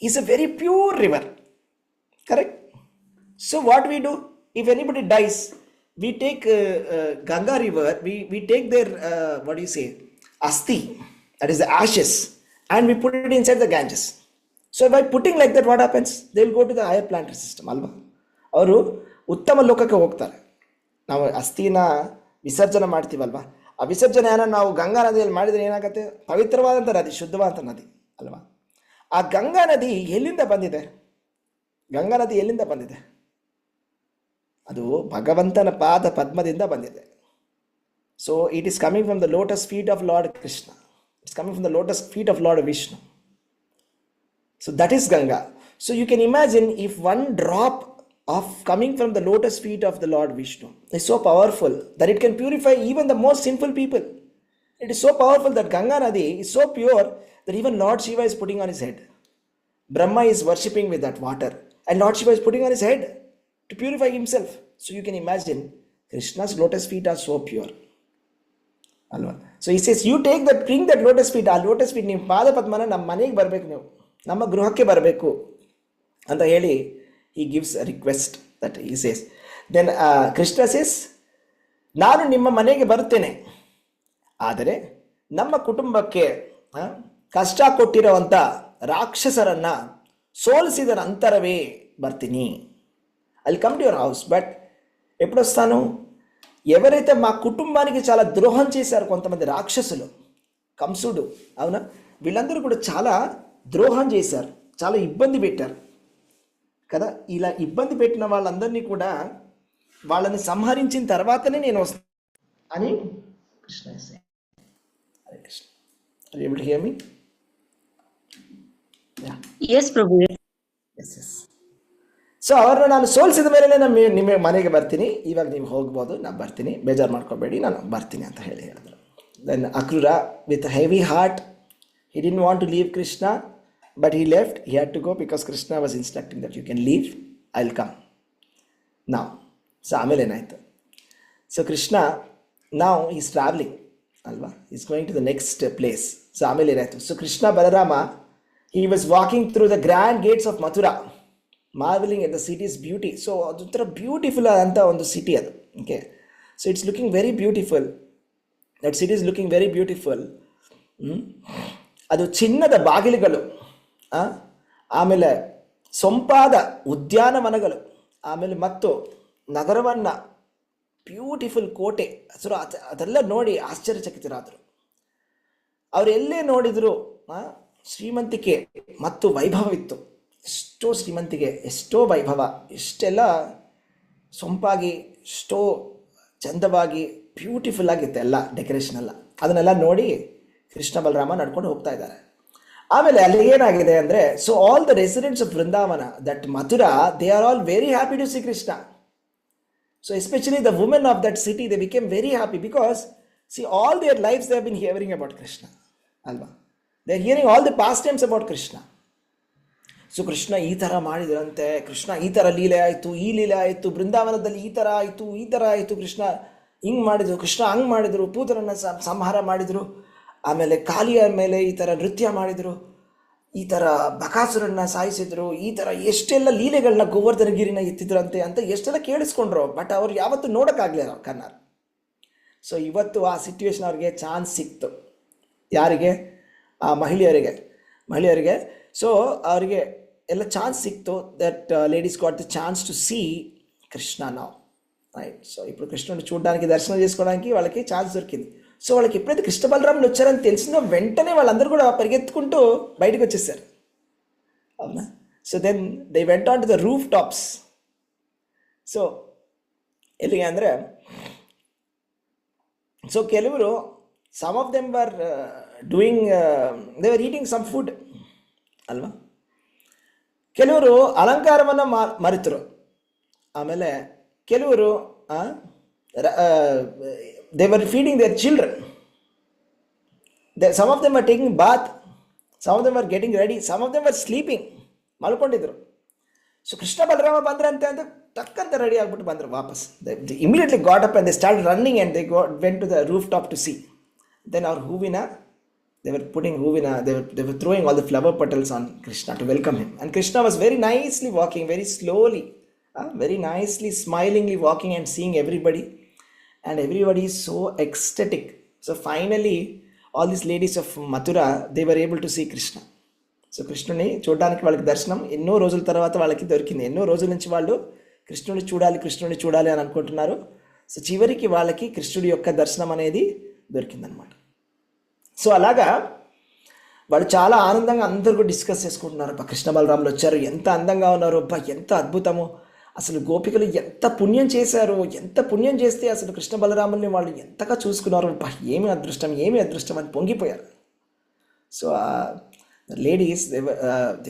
is a very pure river, correct? So what we do, if anybody dies, we take Ganga river, we take their what do you say, asti, that is the ashes, and we put it inside the Ganges. So by putting like that, what happens? They will go to the higher planetary system ಅಲ್ವಾ. ಅವರು ಉತ್ತಮ ಲೋಕಕ್ಕೆ ಹೋಗ್ತಾರೆ. ನಾವು ಅಸ್ಥಿನ ವಿಸರ್ಜನೆ ಮಾಡ್ತೀವಲ್ವ, ಆ ವಿಸರ್ಜನೆಯನ್ನು ನಾವು ಗಂಗಾ ನದಿಯಲ್ಲಿ ಮಾಡಿದರೆ ಏನಾಗುತ್ತೆ? ಪವಿತ್ರವಾದಂಥ ನದಿ, ಶುದ್ಧವಾದಂಥ ನದಿ ಅಲ್ವಾ. ಆ ಗಂಗಾ ನದಿ ಎಲ್ಲಿಂದ ಬಂದಿದೆ? ಗಂಗಾ ನದಿ ಎಲ್ಲಿಂದ ಬಂದಿದೆ? ಅದು ಭಗವಂತನ ಪಾದ ಪದ್ಮದಿಂದ ಬಂದಿದೆ. So it is coming from the lotus feet of lord Krishna. It's coming from the lotus feet of Lord Vishnu. So that is Ganga. So you can imagine if one drop of coming from the lotus feet of the Lord Vishnu is so powerful that it can purify even the most sinful people. It is so powerful that Ganga Nadi is so pure that even Lord Shiva is putting on his head. Brahma is worshipping with that water, and Lord Shiva is putting on his head to purify himself. So you can imagine Krishna's lotus feet are so pure. ಅಲ್ವಾ? So ಈ says you take that, bring that lotus feet. ಆ lotus feet ನಿಮ್ಮ ಪಾದ ಪದ್ಮನ ನಮ್ಮ ಮನೆಗೆ ಬರಬೇಕು, ನೀವು ನಮ್ಮ ಗೃಹಕ್ಕೆ ಬರಬೇಕು ಅಂತ ಹೇಳಿ he gives a request that he says. Then Krishna says, ನಾನು ನಿಮ್ಮ ಮನೆಗೆ ಬರ್ತೇನೆ, ಆದರೆ ನಮ್ಮ ಕುಟುಂಬಕ್ಕೆ ಕಷ್ಟ ಕೊಟ್ಟಿರೋವಂಥ రాక్షసరನ್ನ సోల్సిద ನಂತರವೇ ಬರ್ತೀನಿ. I'll come to your house. But ఎప్పుడు వస్తాను? ఎవరైతే మా కుటుంబానికి చాలా ద్రోహం చేశారు కొంతమంది రాక్షసులు, కంసుడు, అవునా, వీళ్ళందరూ కూడా చాలా ద్రోహం చేశారు, చాలా ఇబ్బంది పెట్టారు కదా. ఇలా ఇబ్బంది పెట్టిన వాళ్ళందరినీ కూడా వాళ్ళని సంహరించిన తర్వాతనే నేను వస్తాను అని Krishna. Hare Krishna. Are you able to hear me? Yeah. Yes, Prabhu. Yes, yes. So ಅವ್ರನ್ನ ನಾನು ಸೋಲಿಸಿದ ಮೇಲೆ ನಿಮ್ಮ ಮನೆಗೆ ಬರ್ತೀನಿ, ಇವಾಗ ನೀವು ಹೋಗ್ಬೋದು, ನಾನು ಬರ್ತೀನಿ, ಬೇಜಾರು ಮಾಡ್ಕೋಬೇಡಿ, ನಾನು ಬರ್ತೀನಿ ಅಂತ ಹೇಳಿದ್ರು. Then Akrura with heavy heart, he didn't want to leave Krishna, but he left. He had to go because Krishna was instructing that you can leave, I'll come now. So ಆಮೇಲೆ ಏನಾಯಿತು? ಸೊ ಕೃಷ್ಣ ನಾವು ಈಸ್ ಟ್ರಾವೆಲಿಂಗ್ ಅಲ್ವಾ, is going to the next place. So ಆಮೇಲೆ ಏನಾಯಿತು? So Krishna Balarama, he was walking through the grand gates of Mathura, marveling at the city's beauty. So ಅದೊಂಥರ beautiful ಅಂತ ಒಂದು city ಅದು. Okay, so it's looking very beautiful, that city is looking very beautiful. ಅದು ಚಿನ್ನದ ಬಾಗಿಲುಗಳು, ಆಮೇಲೆ ಸೊಂಪಾದ ಉದ್ಯಾನವನಗಳು, ಆಮೇಲೆ ಮತ್ತು ನಗರವನ್ನು ಬ್ಯೂಟಿಫುಲ್ ಕೋಟೆ, ಸೊ ಅದೆಲ್ಲ ನೋಡಿ ಆಶ್ಚರ್ಯಚಕಿತರಾದರು. ಅವರು ಎಲ್ಲೇ ನೋಡಿದ್ರು ಶ್ರೀಮಂತಿಕೆ ಮತ್ತು ವೈಭವವಿತ್ತು. ಎಷ್ಟೋ ಶ್ರೀಮಂತಿಗೆ, ಎಷ್ಟೋ ವೈಭವ, ಎಷ್ಟೆಲ್ಲ ಸೊಂಪಾಗಿ, ಎಷ್ಟೋ ಚಂದವಾಗಿ, ಬ್ಯೂಟಿಫುಲ್ ಆಗಿತ್ತು ಎಲ್ಲ ಡೆಕೋರೇಷನ್ ಎಲ್ಲ. ಅದನ್ನೆಲ್ಲ ನೋಡಿ ಕೃಷ್ಣ ಬಲರಾಮ ನಡ್ಕೊಂಡು ಹೋಗ್ತಾ ಇದ್ದಾರೆ. ಆಮೇಲೆ ಅಲ್ಲಿ ಏನಾಗಿದೆ ಅಂದರೆ, so all the residents of Vrindavan, that Mathura, they are all very happy to see Krishna. So especially the women of that city, they became very happy because see all their lives they have been hearing about Krishna ಅಲ್ವಾ. They are hearing all the past times about Krishna. So Krishna ಈ ಥರ ಮಾಡಿದ್ರಂತೆ, ಕೃಷ್ಣ ಈ ಥರ ಲೀಲೆ ಆಯಿತು, ಈ ಲೀಲೆ ಆಯಿತು, ಬೃಂದಾವನದಲ್ಲಿ ಈ ಥರ ಆಯಿತು, ಈ ಥರ ಆಯಿತು, ಕೃಷ್ಣ ಹಿಂಗೆ ಮಾಡಿದರು, ಕೃಷ್ಣ ಹಂಗೆ ಮಾಡಿದರು, ಪೂತರನ್ನು ಸಂಹಾರ ಮಾಡಿದರು, ಆಮೇಲೆ ಕಾಲಿಯ ಮೇಲೆ ಈ ಥರ ನೃತ್ಯ ಮಾಡಿದರು, ಈ ಥರ ಬಕಾಸುರನ್ನ ಸಾಯಿಸಿದ್ರು, ಈ ಥರ ಎಷ್ಟೆಲ್ಲ ಲೀಲೆಗಳನ್ನ ಗೋವರ್ಧನಗಿರಿನ ಎತ್ತಿದ್ರಂತೆ ಅಂತ ಎಷ್ಟೆಲ್ಲ ಕೇಳಿಸ್ಕೊಂಡ್ರು. ಬಟ್ ಅವ್ರು ಯಾವತ್ತೂ ನೋಡೋಕ್ಕಾಗಲಿಲ್ಲ ಕರ್ನಾರ್. ಸೊ ಇವತ್ತು ಆ ಸಿಟ್ಯುವೇಶನ್ ಅವ್ರಿಗೆ ಚಾನ್ಸ್ ಸಿಕ್ತು. ಯಾರಿಗೆ? ಆ ಮಹಿಳೆಯರಿಗೆ. ಸೊ ಅವರಿಗೆ ಎಲ್ಲ ಚಾನ್ಸ್ సిక్తు that ladies got the chance to see Krishna now, right. So ఇప్పుడు కృష్ణుని చూడడానికి, దర్శనం చేసుకోవడానికి వాళ్ళకి ఛాన్స్ దొరికింది. సో వాళ్ళకి ఎప్పుడైతే కృష్ణ బలరాములు వచ్చారని తెలిసిందో వెంటనే వాళ్ళందరూ కూడా పరిగెత్తుకుంటూ బయటకు వచ్చేసారు, అవునా. So then they went on to the roof tops. So ಎಲ್ಲಿಗೆ ಅಂದರೆ, ಸೊ ಕೆಲವರು, some of them were doing, they were eating some food ಅಲ್ವಾ. ಕೆಲವರು ಅಲಂಕಾರವನ್ನು ಮರೆತರು. ಆಮೇಲೆ ಕೆಲವರು they were feeding their children. Some of them are taking bath, some of them are getting ready, some of them are sleeping, ಮಲ್ಕೊಂಡಿದ್ರು. So Krishna Balarama ಬಂದ್ರಂತೆ ಅಂತ ಟಕ್ಕಂತ ರೆಡಿ ಆಗ್ಬಿಟ್ಟು ಬಂದರು ವಾಪಸ್. Immediately got up and they start running and they went to the roof top to see. Then ಅವ್ರ ಹೂವಿನ, they were throwing all the flower petals on Krishna to welcome him. And Krishna was very nicely walking, very slowly, very nicely, smilingly walking and seeing everybody. And everybody is so ecstatic. So finally, all these ladies of Mathura, they were able to see Krishna. So కృష్ణుని చూడడానికి వాళ్ళకి దర్శనం ఎన్నో రోజుల తర్వాత వాళ్ళకి దొరికింది. ఎన్నో రోజుల నుంచి వాళ్ళు కృష్ణుని చూడాలి అని అనుకుంటున్నారు. సో చివరికి వాళ్ళకి కృష్ణుడి యొక్క దర్శనం అనేది దొరికిందనమాట. సో అలాగా వాళ్ళు చాలా ఆనందంగా అందరూ డిస్కస్ చేసుకుంటున్నారు. కృష్ణ బలరాములు వచ్చారు, ఎంత అందంగా ఉన్నారు, ఎంత అద్భుతము, అసలు గోపికలు ఎంత పుణ్యం చేశారు, ఎంత పుణ్యం చేస్తే అసలు కృష్ణ బలరాముల్ని వాళ్ళు ఎంతగా చూసుకున్నారు, ఏమి అదృష్టం, ఏమి అదృష్టం అని పొంగిపోయారు. So the ladies, they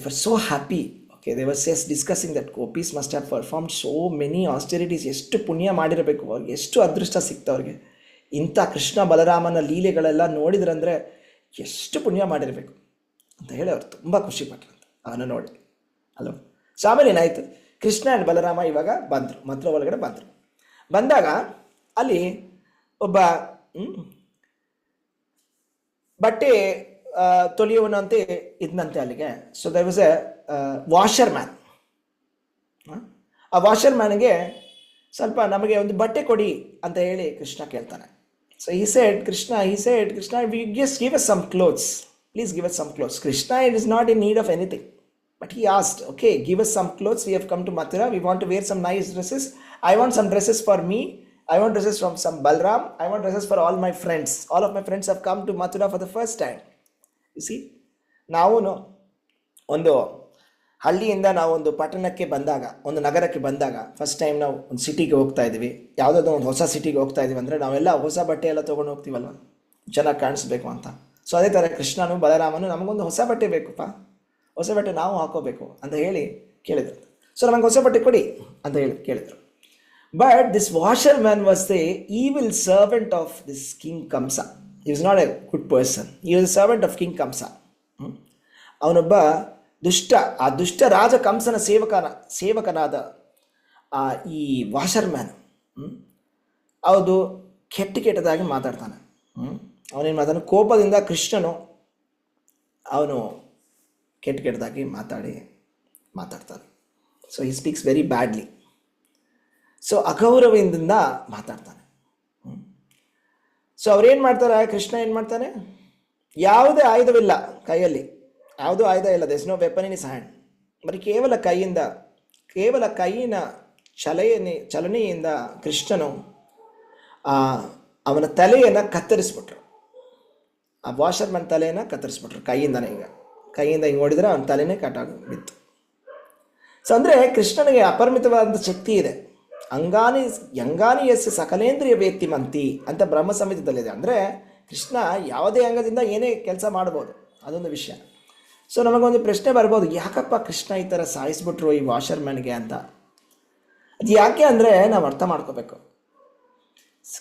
were so happy. Okay, they were just discussing that gopis must have performed so many austerities. ಎಷ್ಟು ಪುಣ್ಯ ಮಾಡಿರಬೇಕು, ಎಷ್ಟು ಅದೃಷ್ಟ ಸಿಕ್ತ ಅವ್ರಿಗೆ. ಇಂಥ ಕೃಷ್ಣ ಬಲರಾಮನ ಲೀಲೆಗಳೆಲ್ಲ ನೋಡಿದ್ರಂದರೆ ಎಷ್ಟು ಪುಣ್ಯ ಮಾಡಿರಬೇಕು ಅಂತ ಹೇಳಿ ಅವ್ರು ತುಂಬ ಖುಷಿಪಟ್ರಂತ ಅವನ್ನ ನೋಡಿ. ಅಲ್ವ? ಸೊ ಆಮೇಲೆ ಏನಾಯಿತು, ಕೃಷ್ಣ ಆ್ಯಂಡ್ ಬಲರಾಮ ಇವಾಗ ಬಂದರು, ಮಥುರಾ ಒಳಗಡೆ ಬಂದರು. ಬಂದಾಗ ಅಲ್ಲಿ ಒಬ್ಬ ಬಟ್ಟೆ ತೊಳೆಯುವನಂತೆ ಇದ್ನಂತೆ ಅಲ್ಲಿಗೆ. So there was a washer man. ಆ ವಾಷರ್ ಮ್ಯಾನ್ಗೆ ಸ್ವಲ್ಪ ನಮಗೆ ಒಂದು ಬಟ್ಟೆ ಕೊಡಿ ಅಂತ ಹೇಳಿ ಕೃಷ್ಣ ಕೇಳ್ತಾನೆ. So he said, Krishna, we just give us some clothes. Please give us some clothes. Krishna is not in need of anything. But he asked, okay, give us some clothes. We have come to Mathura. We want to wear some nice dresses. I want some dresses for me. I want dresses from some Balram. I want dresses for all my friends. All of my friends have come to Mathura for the first time. You see, ನಾವು ಒಂದು ಹಳ್ಳಿಯಿಂದ ನಾವು ಒಂದು ಪಟ್ಟಣಕ್ಕೆ ಬಂದಾಗ, ಒಂದು ನಗರಕ್ಕೆ ಬಂದಾಗ, ಫಸ್ಟ್ ಟೈಮ್ ನಾವು ಒಂದು ಸಿಟಿಗೆ ಹೋಗ್ತಾ ಇದ್ದೀವಿ, ಯಾವುದಾದ್ರು ಒಂದು ಹೊಸ ಸಿಟಿಗೆ ಹೋಗ್ತಾ ಇದ್ದೀವಿ ಅಂದರೆ ನಾವೆಲ್ಲ ಹೊಸ ಬಟ್ಟೆ ಎಲ್ಲ ತೊಗೊಂಡು ಹೋಗ್ತೀವಲ್ವ, ಚೆನ್ನಾಗಿ ಕಾಣಿಸ್ಬೇಕು ಅಂತ. ಸೊ ಅದೇ ಥರ ಕೃಷ್ಣನು ಬಲರಾಮನು ನಮಗೊಂದು ಹೊಸ ಬಟ್ಟೆ ಬೇಕಪ್ಪ, ಹೊಸ ಬಟ್ಟೆ ನಾವು ಹಾಕೋಬೇಕು ಅಂತ ಹೇಳಿ ಕೇಳಿದರು. ಸೊ ನಮಗೆ ಹೊಸ ಬಟ್ಟೆ ಕೊಡಿ ಅಂತ ಹೇಳಿ ಕೇಳಿದರು. But this washer man was the evil servant of this king Kamsa. he was not a good person. He was a servant of king Kamsa. ಅವನೊಬ್ಬ ಆ ದುಷ್ಟ ರಾಜ ಕಂಸನ ಸೇವಕನಾದ ಈ ವಾಷರ್ ಮ್ಯಾನ್ ಅದು ಕೆಟ್ಟದಾಗಿ ಮಾತಾಡ್ತಾನೆ. ಅವನೇನು ಮಾತಾಡ, ಕೋಪದಿಂದ ಕೃಷ್ಣನು ಅವನು ಕೆಟ್ಟದಾಗಿ ಮಾತಾಡ್ತಾನೆ. So he speaks very badly. So ಅಗೌರವದಿಂದ ಮಾತಾಡ್ತಾನೆ. ಸೊ ಅವ್ರೇನು ಮಾಡ್ತಾರೆ, ಕೃಷ್ಣ ಏನು ಮಾಡ್ತಾನೆ, ಯಾವುದೇ ಆಯುಧವಿಲ್ಲ ಕೈಯಲ್ಲಿ, ಯಾವುದೂ ಆಯುಧ ಇಲ್ಲ, there's no weapon in his hand. ಬರೀ ಕೇವಲ ಕೈಯಿನ ಚಲನೆಯಿಂದ ಕೃಷ್ಣನು ಅವನ ತಲೆಯನ್ನು ಕತ್ತರಿಸ್ಬಿಟ್ರು. ಆ ವಾಷರ್ ಮ್ಯಾನ್ ತಲೆಯನ್ನು ಕತ್ತರಿಸ್ಬಿಟ್ರು ಕೈಯಿಂದ ಹಿಂಗೆ ಹೊಡಿದ್ರೆ ಅವನ ತಲೆನೇ ಕಟ್ಟಾಗಿ ಬಿತ್ತು. ಸೊ ಅಂದರೆ ಕೃಷ್ಣನಿಗೆ ಅಪರಿಮಿತವಾದಂಥ ಶಕ್ತಿ ಇದೆ. ಅಂಗಾನಿ ಯಸ್ಯ ಸಕಲೇಂದ್ರಿಯ ವೇತ್ತಿಮಂತಿ ಅಂತ ಬ್ರಹ್ಮ ಸಂಹಿತದಲ್ಲಿದೆ. ಅಂದರೆ ಕೃಷ್ಣ ಯಾವುದೇ ಅಂಗದಿಂದ ಏನೇ ಕೆಲಸ ಮಾಡ್ಬೋದು, ಅದೊಂದು ವಿಷಯ. ಸೊ ನಮಗೊಂದು ಪ್ರಶ್ನೆ ಬರ್ಬೋದು, ಯಾಕಪ್ಪ ಕೃಷ್ಣ ಈ ಥರ ಸಾಯಿಸ್ಬಿಟ್ರು ಈ ವಾಷರ್ ಮ್ಯಾನ್ಗೆ ಅಂತ. ಅದು ಯಾಕೆ ಅಂದರೆ ನಾವು ಅರ್ಥ ಮಾಡ್ಕೋಬೇಕು.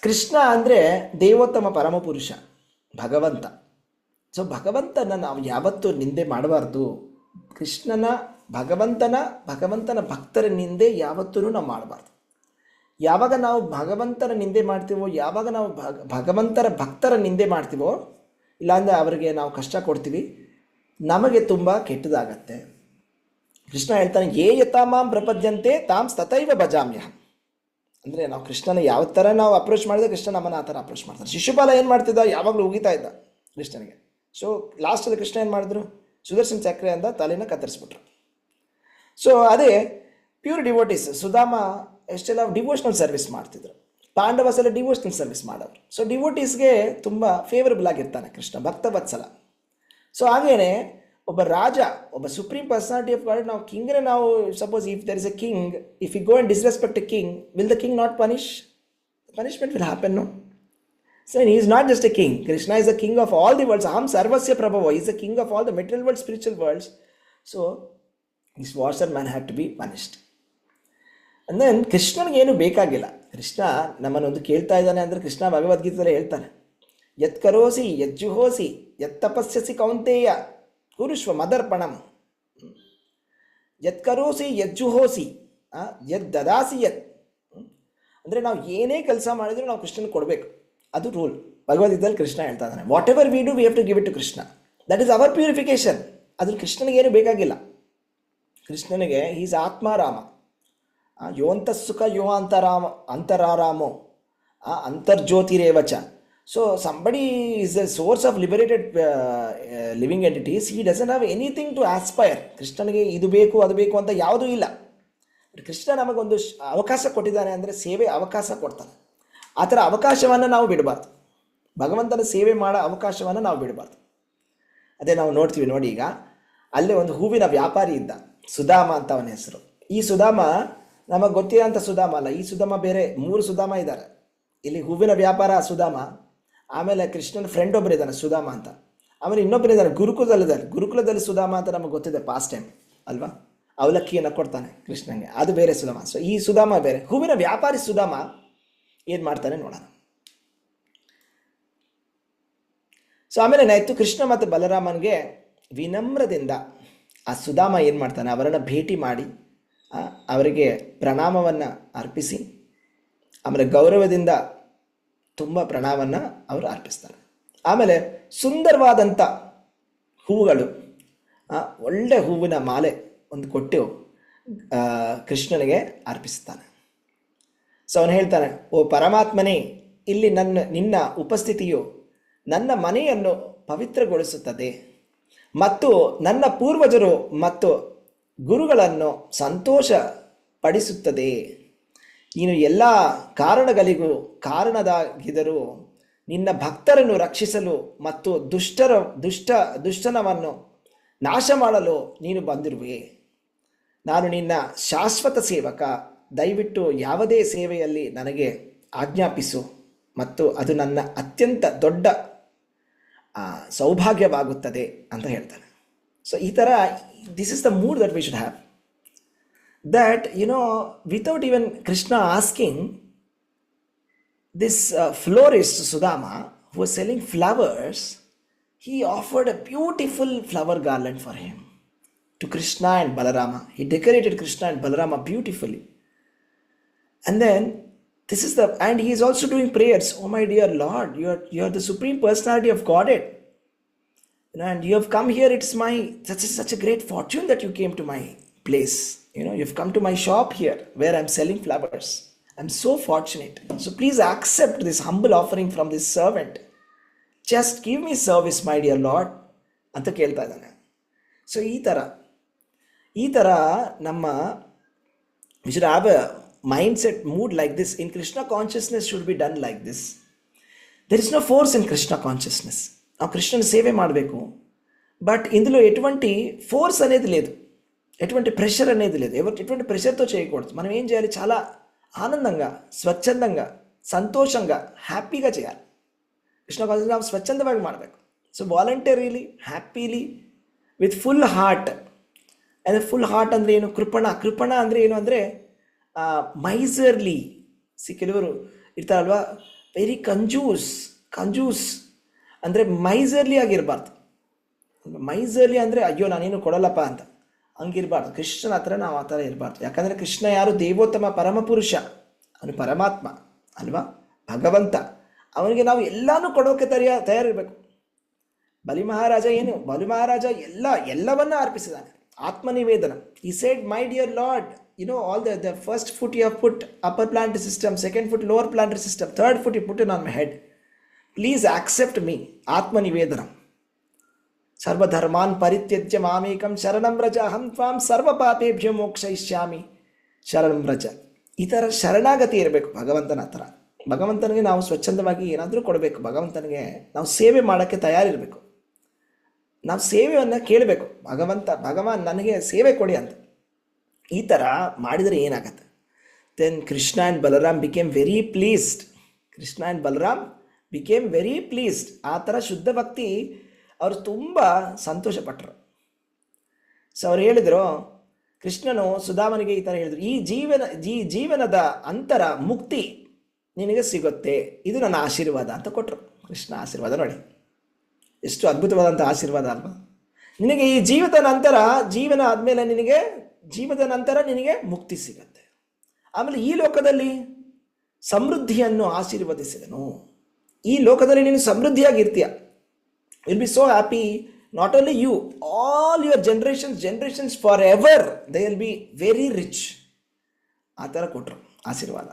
ಕೃಷ್ಣ ಅಂದರೆ ದೇವೋತ್ತಮ ಪರಮಪುರುಷ, ಭಗವಂತ. ಸೊ ಭಗವಂತನ ನಾವು ಯಾವತ್ತೂ ನಿಂದೆ ಮಾಡಬಾರ್ದು. ಭಗವಂತನ ಭಕ್ತರ ನಿಂದೆ ಯಾವತ್ತೂ ನಾವು ಮಾಡಬಾರ್ದು. ಯಾವಾಗ ನಾವು ಭಗವಂತನ ನಿಂದೆ ಮಾಡ್ತೀವೋ, ಯಾವಾಗ ನಾವು ಭಗವಂತರ ಭಕ್ತರ ನಿಂದೆ ಮಾಡ್ತೀವೋ, ಇಲ್ಲಾಂದರೆ ಅವರಿಗೆ ನಾವು ಕಷ್ಟ ಕೊಡ್ತೀವಿ, ನಮಗೆ ತುಂಬ ಕೆಟ್ಟದಾಗತ್ತೆ. ಕೃಷ್ಣ ಹೇಳ್ತಾನೆ, ಯೇ ಯಥಾಮಾಂ ಪ್ರಪದ್ಯಂತೆ ತಾಂ ತಥೈವ ಭಜಾಮ್ಯಹಂ. ಅಂದರೆ ನಾವು ಕೃಷ್ಣನ ಯಾವ ಥರ ನಾವು ಅಪ್ರೋಚ್ ಮಾಡಿದ್ರೆ ಕೃಷ್ಣ ನಮ್ಮನ್ನು ಆ ಥರ ಅಪ್ರೋಚ್ ಮಾಡ್ತಾರೆ. ಶಿಶುಪಾಲ ಏನು ಮಾಡ್ತಿದ್ದ, ಯಾವಾಗಲೂ ಉಗಿತಾ ಇದ್ದ ಕೃಷ್ಣನಿಗೆ. ಸೊ ಲಾಸ್ಟಲ್ಲಿ ಕೃಷ್ಣ ಏನು ಮಾಡಿದ್ರು, ಸುದರ್ಶನ ಚಕ್ರ ಅಂತ ತಲೆನ ಕತ್ತರಿಸ್ಬಿಟ್ರು. ಸೊ ಅದೇ ಪ್ಯೂರ್ ಡಿವೋಟೀಸ್. ಸುಧಾಮ ಎಷ್ಟೆಲ್ಲ ಡಿವೋಷ್ನಲ್ ಸರ್ವಿಸ್ ಮಾಡ್ತಿದ್ರು, ಪಾಂಡವಸ್ ಎಲ್ಲ ಡಿವೋಷ್ನಲ್ ಸರ್ವಿಸ್ ಮಾಡೋರು. ಸೊ ಡಿವೋಟೀಸ್ಗೆ ತುಂಬ ಫೇವರಬಲ್ ಆಗಿರ್ತಾನೆ ಕೃಷ್ಣ, ಭಕ್ತವತ್ಸಲ. ಸೊ ಹಾಗೇನೆ ಒಬ್ಬ ರಾಜ, ಒಬ್ಬ ಸುಪ್ರೀಂ ಪರ್ಸನಾಲಿಟಿ ಆಫ್ ಗಾಡ್, ನಾವು ಕಿಂಗ್ರೆ ನಾವು suppose if there is a king, if you go and disrespect a king, will the king not punish? Punishment will happen, no? So he is not just a king. Krishna is the king of all the worlds. Aham sarvasya prabhavo. He is the king of all the material world, spiritual worlds. So this washer man had to be punished. And then ಕೃಷ್ಣನಿಗೆ ಏನು ಬೇಕಾಗಿಲ್ಲ. ಕೃಷ್ಣ ನಮ್ಮನ್ನೊಂದು ಕೇಳ್ತಾ ಇದ್ದಾನೆ ಅಂದರೆ ಕೃಷ್ಣ ಭಗವದ್ಗೀತೆಯಲ್ಲಿ ಹೇಳ್ತಾನೆ, ಯತ್ ಕರೋಸಿ ಯಜ್ಜುಹೋಸಿ ಯತ್ ತಪಸ್ಯಸಿ ಕೌಂತೇಯ ಕುರುಷ್ವ ಮದರ್ಪಣಂ. ಯತ್ ಕರೋಸಿ ಯಜ್ಜುಹೋಸಿ ಯತ್ ದದಾಸಿ ಯತ್. ಅಂದರೆ ನಾವು ಏನೇ ಕೆಲಸ ಮಾಡಿದರೂ ನಾವು ಕೃಷ್ಣನಿಗೆ ಕೊಡಬೇಕು, ಅದು ರೂಲ್. ಭಗವದ್ಗೀತೆಯಲ್ಲಿ ಕೃಷ್ಣ ಹೇಳ್ತಾ ಇದ್ದಾನೆ, whatever we do we have to give it to Krishna. That is our purification. ಅದ್ರ ಕೃಷ್ಣನಿಗೇನು ಬೇಕಾಗಿಲ್ಲ. ಕೃಷ್ಣನಿಗೆ ಈಸ್ ಆತ್ಮಾರಾಮ. ಯೋಂತಃಸುಖ ಯೋ ಅಂತರಾರಾಮೋ ಅಂತರ್ಜ್ಯೋತಿರೇವಚ. So somebody is the source of liberated living entities. He doesn't have anything to aspire. ಕೃಷ್ಣನಿಗೆ ಇದು ಬೇಕು ಅದು ಬೇಕು ಅಂತ ಯಾವುದೂ ಇಲ್ಲ. ಕೃಷ್ಣ ನಮಗೊಂದು ಅವಕಾಶ ಕೊಟ್ಟಿದ್ದಾನೆ ಅಂದರೆ ಸೇವೆ ಅವಕಾಶ ಕೊಡ್ತಾನೆ. ಆ ಥರ ಅವಕಾಶವನ್ನು ನಾವು ಬಿಡಬಾರ್ದು. ಭಗವಂತನ ಸೇವೆ ಮಾಡೋ ಅವಕಾಶವನ್ನು ನಾವು ಬಿಡಬಾರ್ದು. ಅದೇ ನಾವು ನೋಡ್ತೀವಿ ನೋಡಿ. ಈಗ ಅಲ್ಲೇ ಒಂದು ಹೂವಿನ ವ್ಯಾಪಾರಿ ಇದ್ದ, ಸುಧಾಮ ಅಂತ ಅವನ ಹೆಸರು. ಈ ಸುಧಾಮ ನಮಗೆ ಗೊತ್ತಿರೋಂಥ ಸುಧಾಮ ಅಲ್ಲ, ಈ ಸುಧಾಮ ಬೇರೆ. 3 ಸುಧಾಮ ಇದ್ದಾರೆ ಇಲ್ಲಿ. ಹೂವಿನ ವ್ಯಾಪಾರ ಸುಧಾಮ, ಆಮೇಲೆ ಕೃಷ್ಣನ ಫ್ರೆಂಡ್ ಒಬ್ಬರು ಇದ್ದಾನೆ ಸುಧಾಮ ಅಂತ, ಆಮೇಲೆ ಇನ್ನೊಬ್ಬರಿದ್ದಾನೆ ಗುರುಕುಲದಲ್ಲಿ ಸುಧಾಮ ಅಂತ ನಮಗೆ ಗೊತ್ತಿದೆ, ಪಾಸ್ಟ್ ಟೈಮ್ ಅಲ್ವಾ. ಅವಲಕ್ಕಿಯನ್ನು ಕೊಡ್ತಾನೆ ಕೃಷ್ಣನಿಗೆ, ಅದು ಬೇರೆ ಸುಧಾಮ. ಸೊ ಈ ಸುಧಾಮ ಬೇರೆ. ಹೂವಿನ ವ್ಯಾಪಾರಿ ಸುಧಾಮ ಏನು ಮಾಡ್ತಾನೆ ನೋಡೋಣ. ಸೊ ಆಮೇಲೆ ಏನಾಯಿತು, ಕೃಷ್ಣ ಮತ್ತು ಬಲರಾಮನಿಗೆ ವಿನಮ್ರದಿಂದ ಆ ಸುಧಾಮ ಏನು ಮಾಡ್ತಾನೆ, ಅವರನ್ನು ಭೇಟಿ ಮಾಡಿ ಅವರಿಗೆ ಪ್ರಣಾಮವನ್ನು ಅರ್ಪಿಸಿ, ಆಮೇಲೆ ಗೌರವದಿಂದ ತುಂಬ ಪ್ರಣಾಮವನ್ನು ಅವರು ಅರ್ಪಿಸ್ತಾರೆ. ಆಮೇಲೆ ಸುಂದರವಾದಂಥ ಹೂವುಗಳು, ಒಳ್ಳೆ ಹೂವಿನ ಮಾಲೆ ಒಂದು ಕೊಟ್ಟು ಕೃಷ್ಣನಿಗೆ ಅರ್ಪಿಸ್ತಾನೆ. ಸೊ ಅವನು ಹೇಳ್ತಾನೆ, ಓ ಪರಮಾತ್ಮನೇ, ಇಲ್ಲಿ ನಿನ್ನ ಉಪಸ್ಥಿತಿಯು ನನ್ನ ಮನೆಯನ್ನು ಪವಿತ್ರಗೊಳಿಸುತ್ತದೆ ಮತ್ತು ನನ್ನ ಪೂರ್ವಜರು ಮತ್ತು ಗುರುಗಳನ್ನು ಸಂತೋಷ ಪಡಿಸುತ್ತದೆ. ನೀನು ಎಲ್ಲ ಕಾರಣಗಳಿಗೂ ಕಾರಣದಾಗಿದ್ದರೂ ನಿನ್ನ ಭಕ್ತರನ್ನು ರಕ್ಷಿಸಲು ಮತ್ತು ದುಷ್ಟನವನ್ನು ನಾಶ ಮಾಡಲು ನೀನು ಬಂದಿರುವೆ. ನಾನು ನಿನ್ನ ಶಾಶ್ವತ ಸೇವಕ. ದಯವಿಟ್ಟು ಯಾವುದೇ ಸೇವೆಯಲ್ಲಿ ನನಗೆ ಆಜ್ಞಾಪಿಸು ಮತ್ತು ಅದು ನನ್ನ ಅತ್ಯಂತ ದೊಡ್ಡ ಸೌಭಾಗ್ಯವಾಗುತ್ತದೆ ಅಂತ ಹೇಳ್ತಾನೆ. ಸೊ ಈ ಥರ this is the mood that we should have. That, without even Krishna asking, this florist Sudama, who was selling flowers, he offered a beautiful flower garland for him to Krishna and Balarama. He decorated Krishna and Balarama beautifully. And then and he is also doing prayers. Oh my dear Lord, you are the supreme personality of Godhead, and you have come here. It's such a great fortune that you came to my place. You've come to my shop here where I'm selling flowers. I'm so fortunate. So please accept this humble offering from this servant. Just give me service, my dear Lord. ಅಂತ ಕೇಳ್ತಾ ಇದ್ದಾನೆ. So ಈ ಥರ ನಮ್ಮ we should have a mindset, mood like this. In Krishna consciousness should be done like this. There is no force in Krishna consciousness. ನಾವು ಕೃಷ್ಣನ ಸೇವೆ ಮಾಡಬೇಕು, బట్ ఇందులో ఎటువంటి ఫోర్స్ అనేది లేదు, ఎటువంటి ప్రెషర్ అనేది లేదు, ఎటువంటి ప్రెషర్తో చేయకూడదు. మనం ఏం చేయాలి, చాలా ఆనందంగా, స్వచ్ఛందంగా, సంతోషంగా, హ్యాపీగా చేయాలి. ಕೃಷ್ಣ ಕಾನ್ಸೆಪ್ಟ್ ನಾವು ಸ್ವಚ್ಛಂದವಾಗಿ ಮಾಡಬೇಕು. So voluntarily, happily, with full heart. ಅಂದರೆ ಫುಲ್ ಹಾರ್ಟ್ ಅಂದರೆ ಏನು, ಕೃಪಣ ಅಂದರೆ ಏನು ಅಂದರೆ ಮೈಸರ್ಲಿ. ಕೆಲವರು ಇರ್ತಾರಲ್ವ, ವೆರಿ ಕಂಜೂಸ್ ಅಂದರೆ ಮೈಸರ್ಲಿ ಆಗಿರಬಾರ್ದು. ಮೈಸರ್ಲಿ ಅಂದರೆ ಅಯ್ಯೋ ನಾನೇನು ಕೊಡಲ್ಲಪ್ಪ ಅಂತ ಹಂಗಿರಬಾರ್ದು. ಕೃಷ್ಣನ ಹತ್ರ ನಾವು ಆ ಥರ ಇರಬಾರ್ದು. ಯಾಕಂದರೆ ಕೃಷ್ಣ ಯಾರು, ದೇವೋತ್ತಮ ಪರಮಪುರುಷ, ಅವನು ಪರಮಾತ್ಮ ಅಲ್ವಾ, ಭಗವಂತ. ಅವನಿಗೆ ನಾವು ಎಲ್ಲನೂ ಕೊಡೋಕ್ಕೆ ತಯಾರಿರಬೇಕು. ಬಲಿ ಮಹಾರಾಜ ಎಲ್ಲವನ್ನ ಅರ್ಪಿಸಿದಾನೆ, ಆತ್ಮನಿವೇದನ. He said, my dear lord, all the first foot you have put upper planetary system, second foot lower planetary system, third foot you put it on my head. Please accept me. Atmanivedanam. Sarvadharman parityajya mamekam sharanam vraja aham tvam sarva papebhyo mokshayishyami sharanam vraja. ಈ ಥರ ಶರಣಾಗತಿ ಇರಬೇಕು ಭಗವಂತನ ಹತ್ರ. ಭಗವಂತನಿಗೆ ನಾವು ಸ್ವಚ್ಛಂದವಾಗಿ ಏನಾದರೂ ಕೊಡಬೇಕು. ಭಗವಂತನಿಗೆ ನಾವು ಸೇವೆ ಮಾಡೋಕ್ಕೆ ತಯಾರಿರಬೇಕು. ನಾವು ಸೇವೆಯನ್ನು ಕೇಳಬೇಕು, ಭಗವಾನ್ ನನಗೆ ಸೇವೆ ಕೊಡಿ ಅಂತ. ಈ ಥರ ಮಾಡಿದರೆ ಏನಾಗತ್ತೆ, then Krishna and Balaram became very pleased. ಆ ಥರ ಶುದ್ಧ ಭಕ್ತಿ ಅವರು ತುಂಬ ಸಂತೋಷಪಟ್ಟರು. ಸೊ ಅವ್ರು ಹೇಳಿದರು, ಕೃಷ್ಣನು ಸುಧಾಮನಿಗೆ ಈ ಥರ ಹೇಳಿದರು, ಈ ಜೀವನದ ಅಂತರ ಮುಕ್ತಿ ನಿನಗೆ ಸಿಗುತ್ತೆ, ಇದು ನನ್ನ ಆಶೀರ್ವಾದ ಅಂತ ಕೊಟ್ಟರು. ಕೃಷ್ಣ ಆಶೀರ್ವಾದ ನೋಡಿ ಎಷ್ಟು ಅದ್ಭುತವಾದಂಥ ಆಶೀರ್ವಾದ ಅಲ್ವಾ. ನಿನಗೆ ಈ ಜೀವದ ನಂತರ ನಿನಗೆ ಮುಕ್ತಿ ಸಿಗತ್ತೆ. ಆಮೇಲೆ ಈ ಲೋಕದಲ್ಲಿ ಸಮೃದ್ಧಿಯನ್ನು ಆಶೀರ್ವದಿಸಿದನು. ಈ ಲೋಕದಲ್ಲಿ ನೀನು ಸಮೃದ್ಧಿಯಾಗಿರ್ತೀಯ. Will be so happy, not only you, all your generations forever they will be very rich. ಆ ಥರ ಕೊಟ್ಟರು ಆಶೀರ್ವಾದ.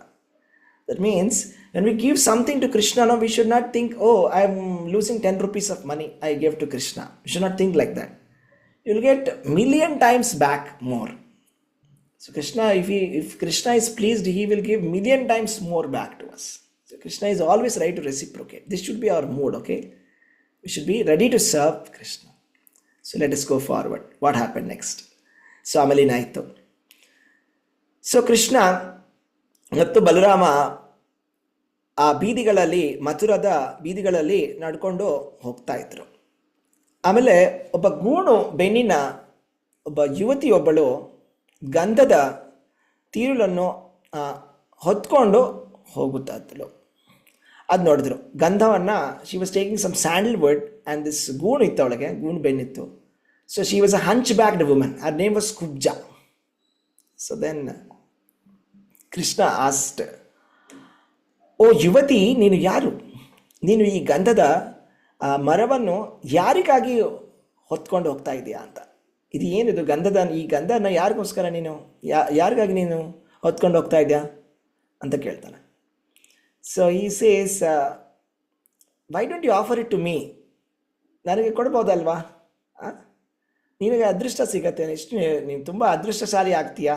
That means when we give something to Krishna, no, we should not think, oh, I am losing 10 rupees of money I gave to Krishna. We should not think like that. You will get million times back more. So Krishna, if Krishna is pleased, he will give million times more back to us. So Krishna is always ready to reciprocate. This should be our mood, okay? We should be ready to serve Krishna. So let us go forward. What happen next? So ಆಮೇಲೆ ಏನಾಯಿತು? So Krishna ಮತ್ತು ಬಲರಾಮ ಆ ಬೀದಿಗಳಲ್ಲಿ, ಮಥುರದ ಬೀದಿಗಳಲ್ಲಿ ನಡ್ಕೊಂಡು ಹೋಗ್ತಾ ಇದ್ರು. ಆಮೇಲೆ ಒಬ್ಬ ಗೂಣು ಬೆನ್ನಿನ ಒಬ್ಬ ಯುವತಿಯೊಬ್ಬಳು ಗಂಧದ ತೀರುಳನ್ನು ಹೊತ್ಕೊಂಡು ಹೋಗುತ್ತಾ ಇದ್ದಳು. ಅದು ನೋಡಿದ್ರು ಗಂಧವನ್ನು. She was taking some sandalwood and this ಗೂಣು ಇತ್ತು, ಅವಳಿಗೆ ಗೂಣು ಬೆನ್ನಿತ್ತು. So she was a hunchbacked woman. Her name was Kubja. So then Krishna asked, o ಯುವತಿ, ನೀನು ಯಾರು? ನೀನು ಈ ಗಂಧದ ಮರವನ್ನು ಯಾರಿಗಾಗಿ ಹೊತ್ಕೊಂಡು ಹೋಗ್ತಾ ಇದೆಯಾ ಅಂತ. ಇದು ಏನಿದು ಈ ಗಂಧನ ಯಾರಿಗೋಸ್ಕರ ನೀನು ಯಾರಿಗಾಗಿ ನೀನು ಹೊತ್ಕೊಂಡು ಹೋಗ್ತಾ ಇದೆಯಾ ಅಂತ ಕೇಳ್ತಾನೆ. ಸೊ ಈ says, why don't you offer it to me? ನನಗೆ ಕೊಡ್ಬೋದಲ್ವಾ? ನಿನಗೆ ಅದೃಷ್ಟ ಸಿಗತ್ತೆ, ಎಷ್ಟು ನೀನು ತುಂಬ ಅದೃಷ್ಟಶಾಲಿ ಆಗ್ತೀಯಾ,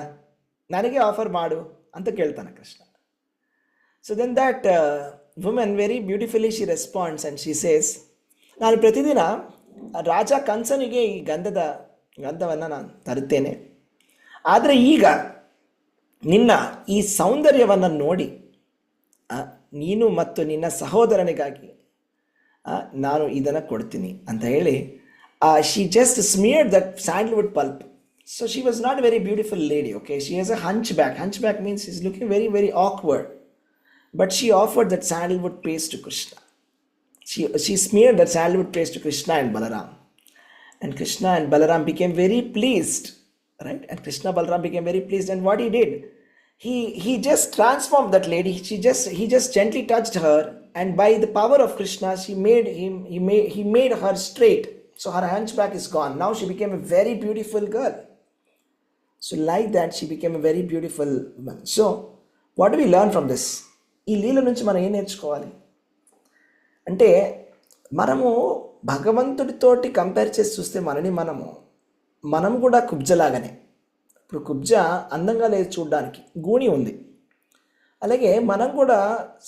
ನನಗೆ ಆಫರ್ ಮಾಡು ಅಂತ ಕೇಳ್ತಾನೆ Krishna. So then that women very beautifully she responds and she says, ನಾನು ಪ್ರತಿದಿನ ರಾಜ ಕಂಸನಿಗೆ ಈ ಗಂಧವನ್ನು ನಾನು ತರುತ್ತೇನೆ. ಆದರೆ ಈಗ ನಿನ್ನ ಈ ಸೌಂದರ್ಯವನ್ನು ನೋಡಿ ನೀನು ಮತ್ತು ನಿನ್ನ ಸಹೋದರನಿಗಾಗಿ ನಾನು ಇದನ್ನು ಕೊಡ್ತೀನಿ ಅಂತ ಹೇಳಿ she just smeared that sandalwood pulp. So she was not very beautiful lady. Okay, she has a hunchback. Hunchback means is looking very very awkward. But she offered that sandalwood paste to Krishna. She smeared that sandalwood paste to Krishna and Balaram. And Krishna and Balaram became very pleased. Right? And Krishna Balaram became very pleased. And what he did, he just transformed that lady. He just gently touched her. And by the power of Krishna, he made her straight. So her hunchback is gone. Now she became a very beautiful girl. So like that, she became a very beautiful woman. So what do we learn from this? ఈ లీల నుంచి మనం ఏం నేర్చుకోవాలి అంటే, మనము భగవంతుడితోటి compare చేసి చూస్తే మనం కూడా కుబ్జలాగానే. ఇప్పుడు కుబ్జ అందంగా లేదు చూడడానికి, గూని ఉంది. అలాగే మనం కూడా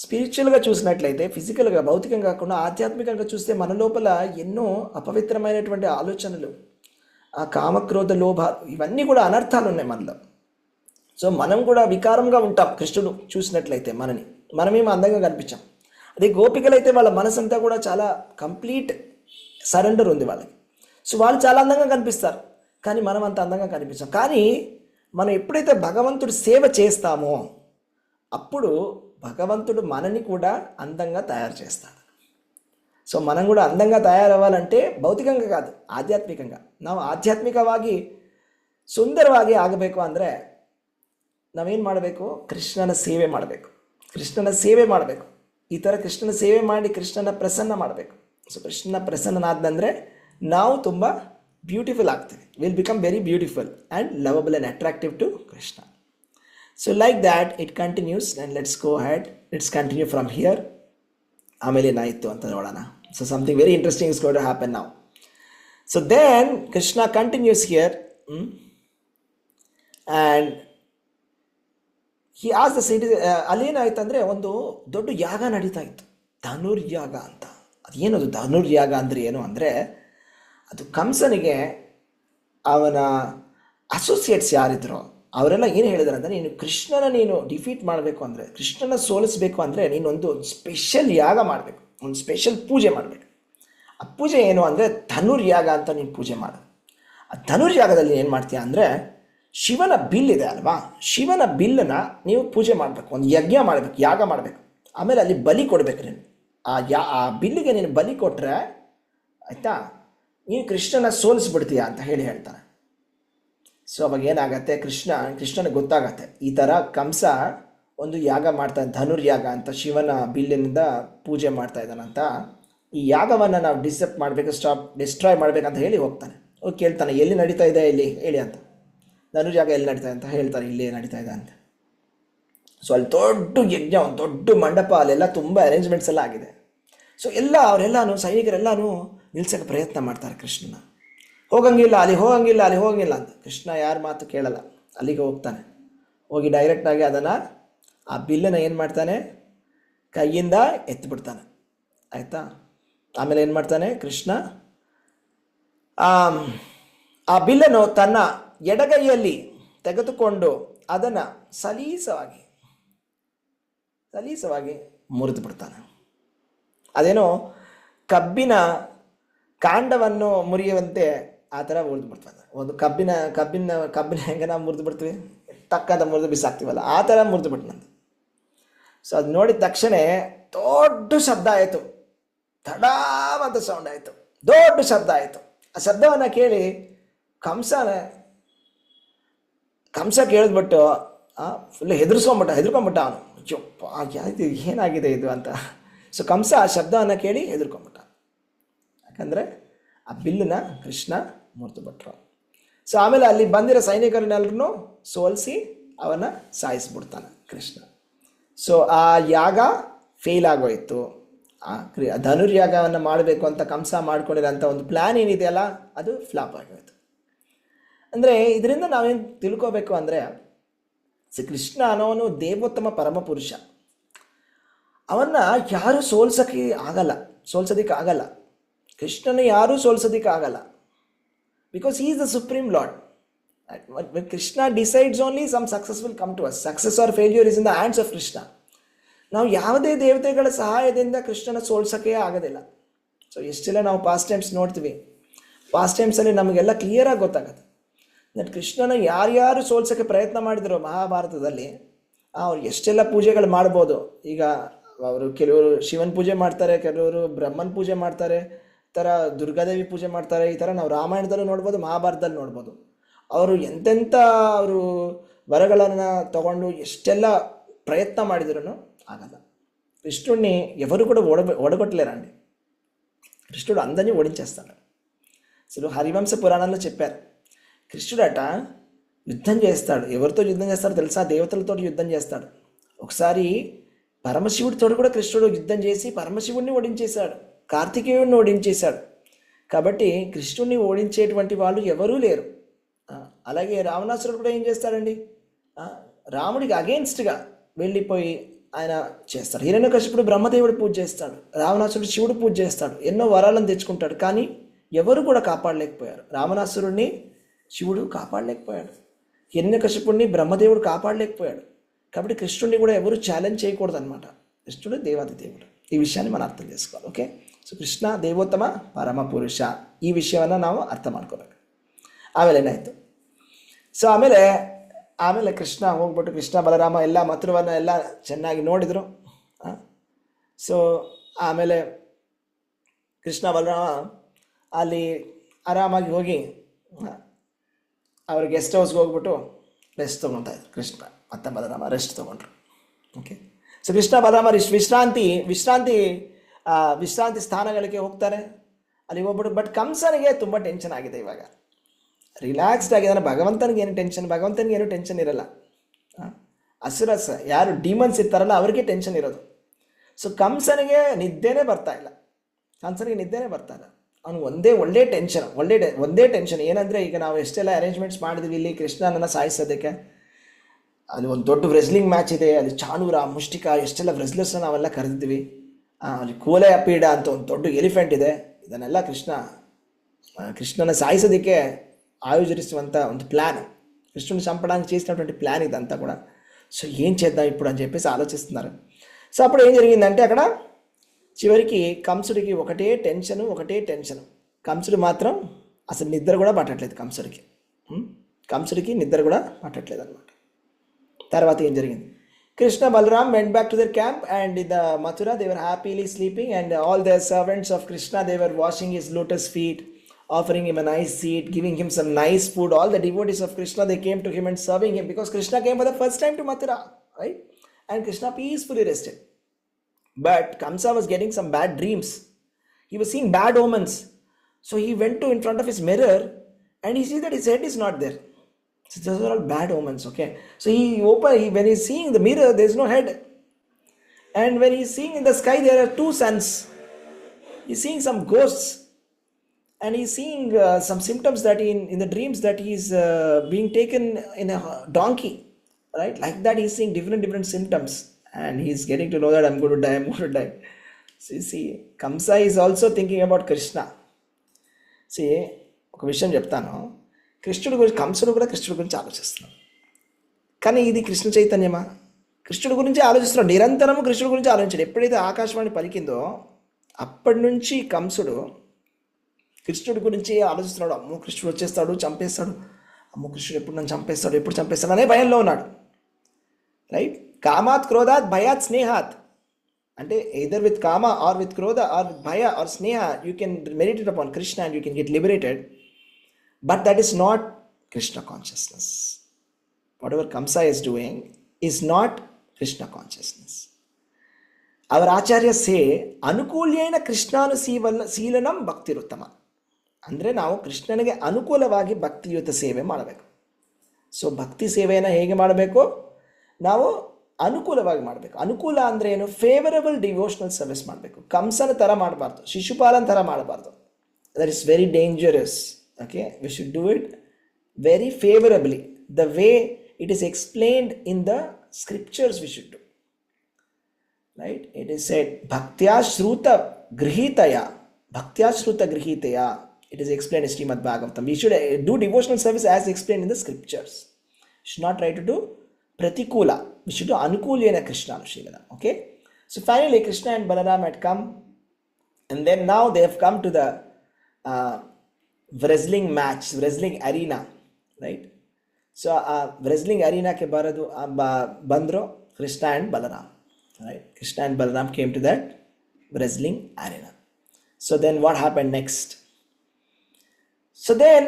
స్పిరిచువల్గా చూసినట్లయితే, ఫిజికల్గా భౌతికంగా కాకుండా ఆధ్యాత్మికంగా చూస్తే మన లోపల ఎన్నో అపవిత్రమైనటువంటి ఆలోచనలు, ఆ కామక్రోధ లోభాలు, ఇవన్నీ కూడా అనర్థాలు ఉన్నాయి మనలో. సో మనం కూడా వికారంగా ఉంటాం. కృష్ణుడు చూసినట్లయితే మనమేమో అందంగా కనిపించాం. అదే గోపికలైతే వాళ్ళ మనసంతా కూడా చాలా కంప్లీట్ సరెండర్ ఉంది వాళ్ళకి. సో వాళ్ళు చాలా అందంగా కనిపిస్తారు, కానీ మనం అంత అందంగా కనిపించాం. కానీ మనం ఎప్పుడైతే భగవంతుడు సేవ చేస్తామో అప్పుడు భగవంతుడు మనని కూడా అందంగా తయారు చేస్తాడు. ಸೊ మనం ಕೂಡ ಅಂದಂగా ತಯಾರವ್ವಾలంటే ಭೌತಿಕಂగా ಕಾದು, ಆಧ್ಯಾತ್ಮಿಕಂగా. ನಾವು ಆಧ್ಯಾತ್ಮಿಕವಾಗಿ ಸುಂದರವಾಗಿ ಆಗಬೇಕು ಅಂದರೆ ನಾವೇನು ಮಾಡಬೇಕು? ಕೃಷ್ಣನ ಸೇವೆ ಮಾಡಬೇಕು. ಈ ಥರ ಕೃಷ್ಣನ ಸೇವೆ ಮಾಡಿ ಕೃಷ್ಣನ ಪ್ರಸನ್ನ ಮಾಡಬೇಕು. ಸೊ ಕೃಷ್ಣನ ಪ್ರಸನ್ನನಾದಂದರೆ ನಾವು ತುಂಬ ಬ್ಯೂಟಿಫುಲ್ ಆಗ್ತೀವಿ. Will become very beautiful and lovable and attractive to Krishna. So like that it continues. And let's go ahead, let's continue from here. ಆಮೇಲೆ ಏನಾಯಿತು ಅಂತ ನೋಡೋಣ. So something very interesting is going to happen now. So then Krishna continues here and as the city. ಅಲ್ಲೇನಾಯ್ತು ಅಂದರೆ ಒಂದು ದೊಡ್ಡ ಯಾಗ ನಡೀತಾ ಇತ್ತು, ಧನುರ್ಯಾಗ ಅಂತ. ಅದೇನದು ಧನುರ್ಯಾಗ ಅಂದರೆ ಏನು ಅಂದರೆ, ಅದು ಕಂಸನಿಗೆ ಅವನ ಅಸೋಸಿಯೇಟ್ಸ್ ಯಾರಿದ್ರು ಅವರೆಲ್ಲ ಏನು ಹೇಳಿದಾರೆ ಅಂದರೆ, ನೀನು ಡಿಫೀಟ್ ಮಾಡಬೇಕು ಅಂದರೆ, ಕೃಷ್ಣನ ಸೋಲಿಸಬೇಕು ಅಂದರೆ ನೀನೊಂದು ಸ್ಪೆಷಲ್ ಯಾಗ ಮಾಡಬೇಕು, ಒಂದು ಸ್ಪೆಷಲ್ ಪೂಜೆ ಮಾಡಬೇಕು. ಆ ಪೂಜೆ ಏನು ಅಂದರೆ ಧನುರ್ಯಾಗ ಅಂತ ನೀನು ಪೂಜೆ ಮಾಡು. ಆ ಧನುರ್ಯಾಗದಲ್ಲಿ ಏನು ಮಾಡ್ತೀಯ ಅಂದರೆ, ಶಿವನ ಬಿಲ್ ಇದೆ ಅಲ್ವಾ, ಶಿವನ ಬಿಲ್ಲನ್ನು ನೀವು ಪೂಜೆ ಮಾಡಬೇಕು, ಒಂದು ಯಜ್ಞ ಮಾಡಬೇಕು, ಯಾಗ ಮಾಡಬೇಕು. ಆಮೇಲೆ ಅಲ್ಲಿ ಬಲಿ ಕೊಡಬೇಕು ನೀನು. ಆ ಬಿಲ್ಲಿಗೆ ನೀನು ಬಲಿ ಕೊಟ್ಟರೆ ಆಯಿತಾ, ನೀನು ಕೃಷ್ಣನ ಸೋಲಿಸ್ಬಿಡ್ತೀಯ ಅಂತ ಹೇಳ್ತಾನೆ. ಸೊ ಅವಾಗ ಏನಾಗತ್ತೆ, ಕೃಷ್ಣನಿಗೆ ಗೊತ್ತಾಗತ್ತೆ ಈ ಥರ ಕಂಸ ಒಂದು ಯಾಗ ಮಾಡ್ತಾ, ಧನುರ್ಯಾಗ ಅಂತ ಶಿವನ ಬಿಲ್ಲಿನಿಂದ ಪೂಜೆ ಮಾಡ್ತಾ ಇದ್ದಾನಂತ. ಈ ಯಾಗವನ್ನು ನಾವು ಡಿಸ್ಟ್ರಾಯ್ ಮಾಡಬೇಕಂತ ಹೇಳಿ ಹೋಗ್ತಾನೆ. ಹೋಗಿ ಕೇಳ್ತಾನೆ, ಎಲ್ಲಿ ನಡೀತಾ ಇದೆ ಇಲ್ಲಿ ಹೇಳಿ ಅಂತ. ಧನುರ್ಯಾಗ ಎಲ್ಲಿ ನಡೀತಾ ಅಂತ ಹೇಳ್ತಾರೆ, ಇಲ್ಲೇ ನಡೀತಾ ಇದೆ ಅಂತ. ಸೊ ಅಲ್ಲಿ ದೊಡ್ಡ ಯಜ್ಞ, ಒಂದು ದೊಡ್ಡ ಮಂಟಪ, ಅಲ್ಲೆಲ್ಲ ತುಂಬ ಅರೇಂಜ್ಮೆಂಟ್ಸ್ ಎಲ್ಲ ಆಗಿದೆ. ಸೊ ಅವರೆಲ್ಲನೂ ಸೈನಿಕರೆಲ್ಲನೂ ನಿಲ್ಸೋಕ್ಕೆ ಪ್ರಯತ್ನ ಮಾಡ್ತಾರೆ ಕೃಷ್ಣನ. ಹೋಗಂಗಿಲ್ಲ ಅಂತ. ಕೃಷ್ಣ ಯಾರ ಮಾತು ಕೇಳಲ್ಲ, ಅಲ್ಲಿಗೆ ಹೋಗ್ತಾನೆ. ಹೋಗಿ ಡೈರೆಕ್ಟಾಗಿ ಆ ಬಿಲ್ಲನ್ನು ಏನು ಮಾಡ್ತಾನೆ, ಕೈಯಿಂದ ಎತ್ತಿಬಿಡ್ತಾನೆ. ಆಯಿತಾ. ಆಮೇಲೆ ಏನು ಮಾಡ್ತಾನೆ ಕೃಷ್ಣ, ಆಮ್, ಆ ಬಿಲ್ಲನ್ನು ತನ್ನ ಎಡಗೈಯಲ್ಲಿ ತೆಗೆದುಕೊಂಡು ಅದನ್ನು ಸಲೀಸವಾಗಿ ಸಲೀಸವಾಗಿ ಮುರಿದು ಬಿಡ್ತಾನೆ. ಅದೇನೋ ಕಬ್ಬಿನ ಕಾಂಡವನ್ನು ಮುರಿಯುವಂತೆ ಆ ಥರ ಮುರಿದು ಬಿಡ್ತಾನೆ. ಒಂದು ಕಬ್ಬಿನ ಹೆಂಗೆ ನಾವು ಮುರಿದು ಬಿಡ್ತೀವಿ, ಟಕ್ಕಂತ ಮುರಿದು ಬಿಸಾಕ್ತೀವಲ್ಲ, ಆ ಥರ ಮುರಿದು ಬಿಟ್ನಂತೆ. ಸೊ ಅದು ನೋಡಿದ ತಕ್ಷಣ ದೊಡ್ಡ ಶಬ್ದ ಆಯಿತು, ತಡಾವಂತ ಸೌಂಡ್ ಆಯಿತು, ದೊಡ್ಡ ಶಬ್ದ ಆಯಿತು. ಆ ಶಬ್ದವನ್ನು ಕೇಳಿ ಕಂಸ ಕೇಳಿದ್ಬಿಟ್ಟು ಫುಲ್ ಹೆದರ್ಕೊಂಬಿಟ್ಟ ಅವನು. ಅಯ್ಯಪ್ಪ ಯಾವುದು ಏನಾಗಿದೆ ಇದು ಅಂತ. ಸೊ ಕಂಸ ಆ ಶಬ್ದವನ್ನು ಕೇಳಿ ಹೆದರ್ಕೊಂಬಿಟ್ಟ, ಯಾಕಂದರೆ ಆ ಬಿಲ್ಲನ್ನ ಕೃಷ್ಣ ಮುರಿದು ಬಿಟ್ರು. ಸೊ ಆಮೇಲೆ ಅಲ್ಲಿ ಬಂದಿರೋ ಸೈನಿಕರನ್ನೆಲ್ಲರೂ ಸೋಲಿಸಿ ಅವನ್ನ ಸಾಯಿಸ್ಬಿಡ್ತಾನೆ ಕೃಷ್ಣ. ಸೊ ಆ ಯಾಗ ಫೇಲ್ ಆಗೋಯ್ತು. ಆ ಧನುರ್ಯಾಗವನ್ನು ಮಾಡಬೇಕು ಅಂತ ಕಂಸ ಮಾಡ್ಕೊಂಡಿರೋಂಥ ಒಂದು ಪ್ಲ್ಯಾನ್ ಏನಿದೆಯಲ್ಲ, ಅದು ಫ್ಲಾಪ್ ಆಗೋಯ್ತು. ಅಂದರೆ ಇದರಿಂದ ನಾವೇನು ತಿಳ್ಕೋಬೇಕು ಅಂದರೆ, ಕೃಷ್ಣ ಅನ್ನೋನು ದೇವೋತ್ತಮ ಪರಮಪುರುಷ. ಅವನ್ನ ಯಾರೂ ಸೋಲ್ಸೋದಕ್ಕೆ ಆಗಲ್ಲ. ಕೃಷ್ಣನ ಯಾರೂ ಸೋಲ್ಸೋದಕ್ಕೆ ಆಗಲ್ಲ. Because he is the supreme lord. When Krishna decides only, some success will come to us. Success or failure is in the hands of Krishna. ನಾವು ಯಾವುದೇ ದೇವತೆಗಳ ಸಹಾಯದಿಂದ ಕೃಷ್ಣನ ಸೋಲ್ಸೋಕ್ಕೆ ಆಗೋದಿಲ್ಲ. ಸೊ ಎಷ್ಟೆಲ್ಲ ನಾವು ಪಾಸ್ಟ್ ಟೈಮ್ಸ್ ನೋಡ್ತೀವಿ. ಪಾಸ್ಟ್ ಟೈಮ್ಸಲ್ಲಿ ನಮಗೆಲ್ಲ ಕ್ಲಿಯರಾಗಿ ಗೊತ್ತಾಗುತ್ತೆ ದಟ್ ಕೃಷ್ಣನ ಯಾರ್ಯಾರು ಸೋಲ್ಸೋಕ್ಕೆ ಪ್ರಯತ್ನ ಮಾಡಿದ್ರು ಮಹಾಭಾರತದಲ್ಲಿ, ಅವ್ರು ಎಷ್ಟೆಲ್ಲ ಪೂಜೆಗಳು ಮಾಡ್ಬೋದು. ಈಗ ಕೆಲವರು ಶಿವನ್ ಪೂಜೆ ಮಾಡ್ತಾರೆ, ಕೆಲವರು ಬ್ರಹ್ಮನ್ ಪೂಜೆ ಮಾಡ್ತಾರೆ, ಈ ಥರ ದುರ್ಗಾದೇವಿ ಪೂಜೆ ಮಾಡ್ತಾರೆ. ಈ ಥರ ನಾವು ರಾಮಾಯಣದಲ್ಲೂ ನೋಡ್ಬೋದು, ಮಹಾಭಾರತದಲ್ಲಿ ನೋಡ್ಬೋದು. ಅವರು ಎಂತೆಂಥ ಅವರು ವರಗಳನ್ನು ತಗೊಂಡು ಎಷ್ಟೆಲ್ಲ ಪ್ರಯತ್ನ ಮಾಡಿದ್ರೂ ಆಗಲ್ಲ. కృష్ణుడిని ఎవరు కూడా ఓడగొట్టలేరండి. కృష్ణుడు అందరినీ ఓడించేస్తాడు. అసలు హరివంశ పురాణంలో చెప్పారు, కృష్ణుడట యుద్ధం చేస్తాడు. ఎవరితో యుద్ధం చేస్తాడో తెలుసా? దేవతలతో యుద్ధం చేస్తాడు. ఒకసారి పరమశివుడితో కూడా కృష్ణుడు యుద్ధం చేసి పరమశివుడిని ఓడించేశాడు, కార్తికేయుడిని ఓడించేశాడు. కాబట్టి కృష్ణుడిని ఓడించేటువంటి వాళ్ళు ఎవరూ లేరు. అలాగే రావణాసురుడు కూడా ఏం చేస్తాడండి, రాముడికి అగేన్స్ట్గా వెళ్ళిపోయి ఆయన చేస్తాడు. హిరణ్యకశిపుడు బ్రహ్మదేవుడు పూజ చేస్తాడు, రావణాసురుడు శివుడు పూజ చేస్తాడు, ఎన్నో వరాలను తెచ్చుకుంటాడు. కానీ ఎవరు కూడా కాపాడలేకపోయారు. రావణాసురుడిని శివుడు కాపాడలేకపోయాడు, హిరణ్యకశిపుడిని బ్రహ్మదేవుడు కాపాడలేకపోయాడు. కాబట్టి కృష్ణుడిని కూడా ఎవరు ఛాలెంజ్ చేయకూడదు అనమాట. కృష్ణుడు దేవాది దేవుడు. ಈ ವಿಷಯನ మనం ಅರ್ಥ చేసుకోవాలి. ಓಕೆ, ಸೊ ಕೃಷ್ಣ ದೇವೋತ್ತಮ ಪರಮ ಪುರುಷ, ಈ ವಿಷಯವನ್ನು ನಾವು ಅರ್ಥ ಮಾಡ್ಕೋಬೇಕು. ಆಮೇಲೆ ಏನಾಯಿತು? ಸೊ ಆಮೇಲೆ ಕೃಷ್ಣ ಹೋಗ್ಬಿಟ್ಟು ಕೃಷ್ಣ ಬಲರಾಮ ಎಲ್ಲ ಮಥುರವನ್ನು ಎಲ್ಲ ಚೆನ್ನಾಗಿ ನೋಡಿದರು. ಸೊ ಆಮೇಲೆ ಕೃಷ್ಣ ಬಲರಾಮ ಅಲ್ಲಿ ಆರಾಮಾಗಿ ಹೋಗಿ ಅವ್ರ ಗೆಸ್ಟ್ ಹೌಸ್ಗೆ ಹೋಗ್ಬಿಟ್ಟು ರೆಸ್ಟ್ ತೊಗೊತಾ ಇದ್ರು. ಕೃಷ್ಣ ಮತ್ತು ಬಲರಾಮ ರೆಸ್ಟ್ ತೊಗೊಂಡ್ರು. ಓಕೆ, ಸೊ ಕೃಷ್ಣ ಬಲರಾಮ ವಿಶ್ರಾಂತಿ ಸ್ಥಾನಗಳಿಗೆ ಹೋಗ್ತಾರೆ. ಅಲ್ಲಿಗೆ ಹೋಗ್ಬಿಟ್ಟು ಬಟ್ ಕಂಸನಿಗೆ ತುಂಬ ಟೆನ್ಷನ್ ಆಗಿದೆ. ಇವಾಗ ರಿಲ್ಯಾಕ್ಸ್ಡ್ ಆಗಿದ್ದಾನೆ. ಭಗವಂತನಿಗೆ ಏನು ಟೆನ್ಷನ್ ಇರಲ್ಲ. ಅಸುರಸ್ ಯಾರು ಡಿಮನ್ಸ್ ಇರ್ತಾರಲ್ಲ ಅವ್ರಿಗೆ ಟೆನ್ಷನ್ ಇರೋದು. ಸೊ ಕಂಸನಿಗೆ ನಿದ್ದೆನೇ ಬರ್ತಾ ಇಲ್ಲ. ಅವನು ಒಂದೇ ಟೆನ್ಷನ್ ಏನಂದರೆ, ಈಗ ನಾವು ಎಷ್ಟೆಲ್ಲ ಅರೇಂಜ್ಮೆಂಟ್ಸ್ ಮಾಡಿದ್ವಿ ಇಲ್ಲಿ ಕೃಷ್ಣನನ್ನು ಸಾಯಿಸೋದಕ್ಕೆ. ಅಲ್ಲಿ ಒಂದು ದೊಡ್ಡ ವ್ರೆಸ್ಲಿಂಗ್ ಮ್ಯಾಚ್ ಇದೆ, ಅಲ್ಲಿ ಚಾಣೂರ ಮುಷ್ಟಿಕಾ ಎಷ್ಟೆಲ್ಲ ವ್ರೆಸ್ಲರ್ಸ್ನ ನಾವೆಲ್ಲ ಕರೆದಿದ್ವಿ. ಅಲ್ಲಿ ಕೋಲೆ ಪೀಡ ಅಂತ ಒಂದು ದೊಡ್ಡ ಎಲಿಫೆಂಟ್ ಇದೆ. ಇದನ್ನೆಲ್ಲ ಕೃಷ್ಣನ సాయిసోదికే ఆయోజిస్తున్నంత ಒಂದು ప్లాన్, కృష్ణుని చంపడానికి చేసినటువంటి ప్లాన్ ఇదంతా కూడా. సో ఏం చేద్దాం ఇప్పుడు అని చెప్పేసి ఆలోచిస్తున్నారు. సో అప్పుడు ఏం జరిగిందంటే, అక్కడ చివరికి కంసుడికి ఒకటే టెన్షన్. కంసుడు మాత్రం అసలు నిద్ర కూడా పట్టట్లేదు. కంసుడికి నిద్ర కూడా పట్టట్లేదు అనమాట. తర్వాత ఏం జరిగింది? Krishna Balram went back to their camp and in the Mathura they were happily sleeping, and all the servants of Krishna, they were washing his lotus feet, offering him a nice seat, giving him some nice food. All the devotees of Krishna, they came to him and serving him, because Krishna came for the first time to Mathura, right? And Krishna peacefully rested. But Kamsa was getting some bad dreams. He was seeing bad omens. So he went to in front of his mirror and he sees that his head is not there. So those are all bad omens, okay? So when he's seeing the mirror, there's no head. And when he's seeing in the sky, there are two suns. He's seeing some ghosts. And he's seeing some symptoms that in the dreams that he's being taken in a donkey, right? Like that, he's seeing different symptoms. And he's getting to know that I'm going to die. So you see, Kamsa is also thinking about Krishna. See, ఒక విషయం చెప్తాను. కృష్ణుడి గురించి, కంసుడు కూడా కృష్ణుడి గురించి ఆలోచిస్తున్నాడు. కానీ ఇది కృష్ణ చైతన్యమా? కృష్ణుడి గురించి ఆలోచిస్తున్నాడు, నిరంతరము కృష్ణుడి గురించి ఆలోచించాడు. ఎప్పుడైతే ఆకాశవాణి పలికిందో అప్పటి నుంచి కంసుడు కృష్ణుడి గురించి ఆలోచిస్తున్నాడు. అమ్మో కృష్ణుడు వచ్చేస్తాడు, చంపేస్తాడు, అమ్మో కృష్ణుడు ఎప్పుడు నన్ను చంపేస్తాడు, ఎప్పుడు చంపేస్తాడు అనే భయంలో ఉన్నాడు. రైట్? కామాత్ క్రోధాత్ భయాత్ స్నేహాత్, అంటే either with kama or with krodha or with bhaya or sneha you can meditate upon Krishna and you can get liberated. But that is not Krishna consciousness. Whatever Kamsa is doing is not Krishna consciousness. ಅವರ ಆಚಾರ್ಯ ಸೇ ಅನುಕೂಲ್ಯೇನ ಕೃಷ್ಣಾನುಶೀಲನಂ ಭಕ್ತಿರುತ್ತಮ. ಅಂದರೆ ನಾವು ಕೃಷ್ಣನಿಗೆ ಅನುಕೂಲವಾಗಿ ಭಕ್ತಿಯುತ ಸೇವೆ ಮಾಡಬೇಕು. ಸೊ ಭಕ್ತಿ ಸೇವೆಯನ್ನು ಹೇಗೆ ಮಾಡಬೇಕು? ನಾವು ಅನುಕೂಲವಾಗಿ ಮಾಡಬೇಕು. ಅನುಕೂಲ ಅಂದರೆ ಏನು? ಫೇವರಬಲ್ ಡಿವೋಷನಲ್ ಸರ್ವಿಸ್ ಮಾಡಬೇಕು. ಕಂಸನ ಥರ ಮಾಡಬಾರ್ದು, ಶಿಶುಪಾಲನ ಥರ ಮಾಡಬಾರ್ದು. That is very dangerous. Okay, we should do it very favourably, the way it is explained in the scriptures we should do. Right? It is said bhaktya shruta grihitaya, bhaktya shruta grihitaya. It is explained in Srimad Bhagavatam. We should do devotional service as explained in the scriptures. We should not try to do pratikula. We should do anukulyena Krishna anushilana. Okay? So finally Krishna and Balaram had come, and then now they have come to the wrestling match, wrestling arena. Right? So ಆ wrestling ಅರೀನಾಕ್ಕೆ ಬಂದರು Krishna and Balaram. Right? Krishna and Balaram came to that wrestling arena. So then what happen next? So then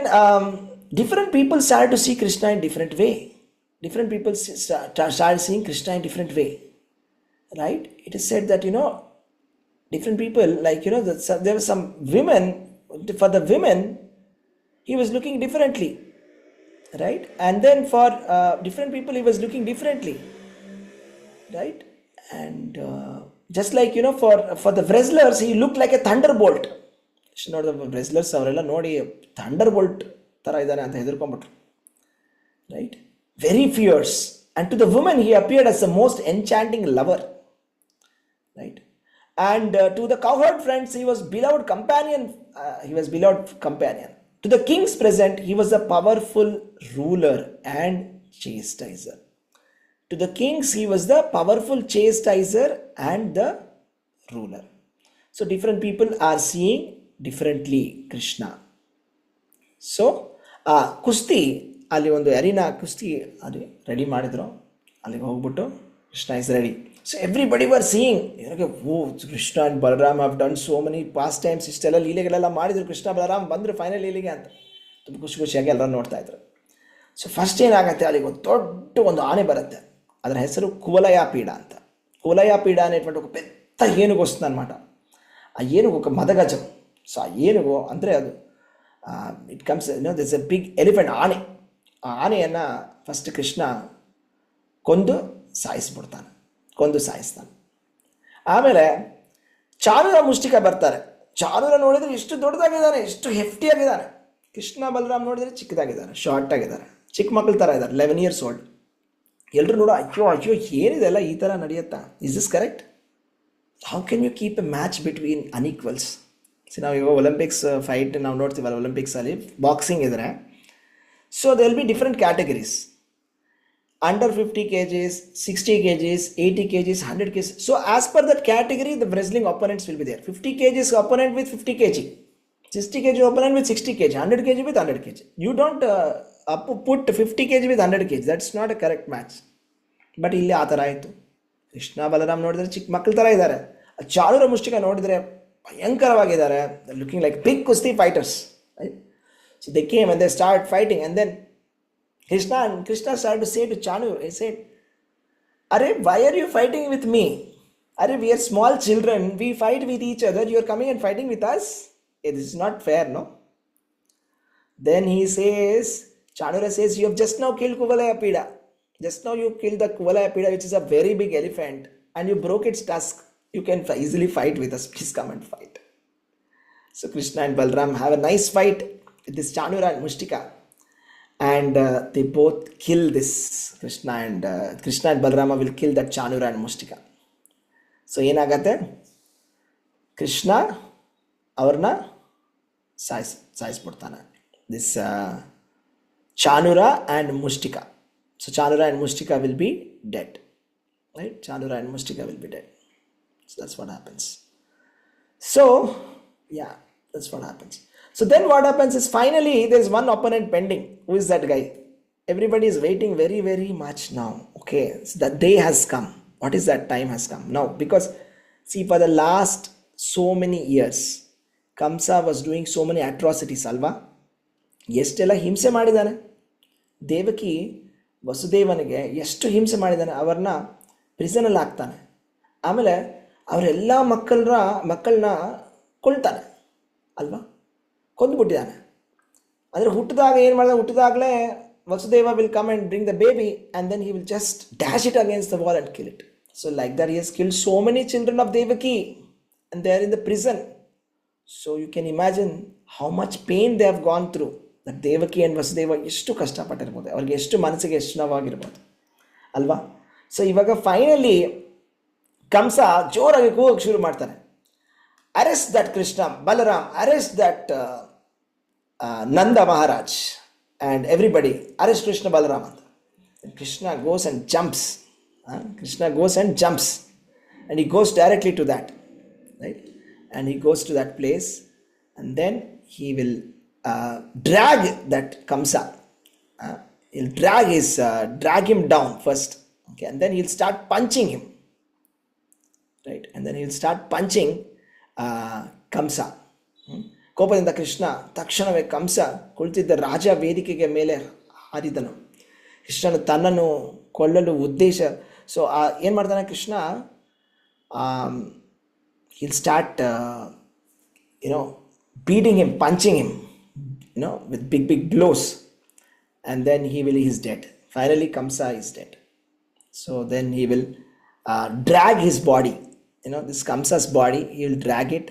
different people started to see Krishna in different way. Different people started seeing Krishna in different way. Right? It is said that, different people, like, there were some women, for the women, he was looking differently. Right? And then for different people he was looking differently. Right? And just like, for the wrestlers he looked like a thunderbolt. The wrestlers avರೆಲ್ಲ ನೋಡಿ ಥಂಡರ್ಬೋಲ್ಟ್ ಥರ ಇದ್ದಾನೆ ಅಂತ ಹೆದರ್ಕೊಂಡ್ಬಿಟ್ರು. Right? Very fierce. And to the woman he appeared as the most enchanting lover. Right? And to the cowherd friends he was beloved companion. To the kings present, he was a powerful ruler and chastiser. To the kings, he was the powerful chastiser and the ruler. So different people are seeing differently Krishna. So ಕುಸ್ತಿ ಅಲ್ಲಿ ಒಂದು ಅರೀನಾ ಕುಸ್ತಿ ಅಲ್ಲಿ ready ಮಾಡಿದ್ರು. ಅಲ್ಲಿಗೆ ಹೋಗ್ಬಿಟ್ಟು Krishna is ready. So everybody were seeing, oh Krishna and Balaram have done so many pastimes, ಇಷ್ಟೆಲ್ಲ ಲೀಲೆಗಳೆಲ್ಲ ಮಾಡಿದ್ರು, ಕೃಷ್ಣ ಬಲರಾಮ್ ಬಂದರು ಫೈನಲ್ ಲೀಲೆಗೆ ಅಂತ ತುಂಬ ಖುಷಿಯಾಗಿ ಎಲ್ಲರೂ ನೋಡ್ತಾ ಇದ್ರು. ಸೊ ಫಸ್ಟ್ ಏನಾಗುತ್ತೆ, ಅಲ್ಲಿಗೆ ಒಂದು ದೊಡ್ಡ ಒಂದು ಆನೆ ಬರುತ್ತೆ. ಅದರ ಹೆಸರು ಕುವಲಯ ಪೀಡ ಅಂತ. ಕುವಲಯ ಪೀಡ ಅನ್ನೇಟ್ಬಿಟ್ಟು ಒಂದು ಪೆದ್ದ ಏನುಗು ವಸ್ತು అనమాట. ಆ ಏನುಗು ఒక మదగజం. ಸೊ ಆ ಏನುಗು ಅಂದರೆ ಅದು it comes this a big elephant, ಆನೆ. ಆ ಆನೆಯನ್ನು ಫಸ್ಟ್ ಕೃಷ್ಣ ಕೊಂದು ಸಾಯಿಸ್ತಾನೆ. ಆಮೇಲೆ ಚಾಣೂರ ಮುಷ್ಟಿಕ ಬರ್ತಾರೆ. ಚಾಣೂರ ನೋಡಿದರೆ ಇಷ್ಟು ದೊಡ್ಡದಾಗಿದ್ದಾನೆ, ಇಷ್ಟು ಹೆಫ್ಟಿಯಾಗಿದ್ದಾನೆ. ಕೃಷ್ಣ ಬಲರಾಮ್ ನೋಡಿದರೆ ಚಿಕ್ಕದಾಗಿದ್ದಾರೆ, ಶಾರ್ಟ್ ಆಗಿದ್ದಾರೆ, ಚಿಕ್ಕ ಮಕ್ಕಳ ಥರ ಇದ್ದಾರೆ, 11 years old. ಎಲ್ಲರೂ ನೋಡೋ ಅಯ್ಯೋ ಏನಿದೆಲ್ಲ ಈ ಥರ ನಡೆಯುತ್ತಾ? Is this correct? How can you keep a match between unequals? ನಾವು ಇವಾಗ ಒಲಿಂಪಿಕ್ಸ್ ಫೈಟ್ ನಾವು ನೋಡ್ತೀವಲ್ಲ, ಒಲಿಂಪಿಕ್ಸಲ್ಲಿ ಬಾಕ್ಸಿಂಗ್ ಇದ್ದರೆ, so they will be different categories. Under 50 kgs, 60 kgs, 80 kgs, 100 kgs. So as per that category, the wrestling opponents will be there. 50 kgs opponent with 50 kg, 60 kg opponent with 60 kg, 100 kg with 100 kg. You don't put 50 kg with 100 kg. That's not a correct match. But ಇಲ್ಲಿ ಆ ಥರ ಆಯಿತು. ಕೃಷ್ಣ ಬಲರಾಮ್ ನೋಡಿದರೆ ಚಿಕ್ಕ ಮಕ್ಕಳ ಥರ ಇದ್ದಾರೆ. ಚಾಣೂರ ಮುಷ್ಟಿಕ ನೋಡಿದರೆ ಭಯಂಕರವಾಗಿದ್ದಾರೆ. ಲುಕಿಂಗ್ ಲೈಕ್ ಬಿಗ್ ಕುಸ್ತಿ fighters. So they came and they start fighting, and then Krishna started to say to Chanur, he said, "Arey, why are you fighting with me? Arey, we are small children, we fight with each other, you are coming and fighting with us? This is not fair, no?" Then Chanura says, "You have just now killed Kuvalaya Pida. Just now you killed the Kuvalaya Pida, which is a very big elephant, and you broke its tusk. You can easily fight with us. Please come and fight." So Krishna and Balram have a nice fight with this Chanura and Mushtika. And they both kill this Krishna and Balarama will kill that Chanura and Mushtika. So ಏನಾಗತ್ತೆ, ಕೃಷ್ಣ ಅವ್ರನ್ನ ಸಾಯಿಸ್ಬಿಡ್ತಾನೆ. this Chanura and Mustika. So Chanura and Mustika will be dead, right? Chanura and Mustika will be dead. So that's what happens. So yeah, that's what happens. So then what happens is finally there's one opponent pending. Who is that guy? Everybody is waiting very, very much now. Okay, so that day has come. What is that time has come now? Because see, for the last so many years, Kamsa was doing so many atrocities, alva. ಎಷ್ಟೆಲ್ಲ ಹಿಂಸೆ ಮಾಡಿದ್ದಾನೆ ದೇವಕಿ ವಸುದೇವನಿಗೆ, ಎಷ್ಟು ಹಿಂಸೆ ಮಾಡಿದ್ದಾನೆ. ಅವ್ರನ್ನ ಪ್ರಿಸನಲ್ಲಿ ಹಾಕ್ತಾನೆ. ಆಮೇಲೆ ಅವರೆಲ್ಲ ಮಕ್ಕಳನ್ನ ಕೊಳ್ತಾನೆ ಅಲ್ವಾ, ಕೊಂದುಬಿಟ್ಟಿದ್ದಾನೆ. ಅಂದರೆ ಹುಟ್ಟಿದಾಗ ಏನು ಮಾಡಿದ, ಹುಟ್ಟಿದಾಗಲೇ Vasudeva will come and bring the baby and then he will just dash it against the wall and kill it. So like that he has killed so many children of Devaki and they are in the prison. So you can imagine how much pain they have gone through. That Devaki and Vasudeva ಎಷ್ಟು ಕಷ್ಟಪಟ್ಟಿರ್ಬೋದು, ಅವ್ರಿಗೆ ಎಷ್ಟು ಮನಸ್ಸಿಗೆ ಎಷ್ಟು ನೋವಾಗಿರ್ಬೋದು ಅಲ್ವಾ. So ಇವಾಗ finally ಕಂಸ ಜೋರಾಗಿ ಕೂಗಕ್ಕೆ ಶುರು ಮಾಡ್ತಾನೆ, arrest that Krishna Balaram, arrest that Nanda Maharaj and everybody, arrest Krishna Balaram ಅಂತ. Krishna goes and jumps, Krishna goes and jumps and he goes directly to that, right? And he goes to that place and then he will drag that Kamsa. He'll drag him down first, okay, and then he'll start punching him, right? And then he'll start punching Kamsa. ಕೋಪದಿಂದ ಕೃಷ್ಣ ತಕ್ಷಣವೇ ಕಂಸ ಕುಳಿತಿದ್ದ ರಾಜ ವೇದಿಕೆಗೆ ಮೇಲೆ ಹಾರಿದನು. ಕೃಷ್ಣನು ತನ್ನನ್ನು ಕೊಲ್ಲಲು ಉದ್ದೇಶ. So ಏನು ಮಾಡ್ತಾನೆ Krishna, he'll start beating him, punching him, with big blows, and then he's dead. Finally Kamsa is dead. So then he will drag his body, this Kamsa's body, he will drag it,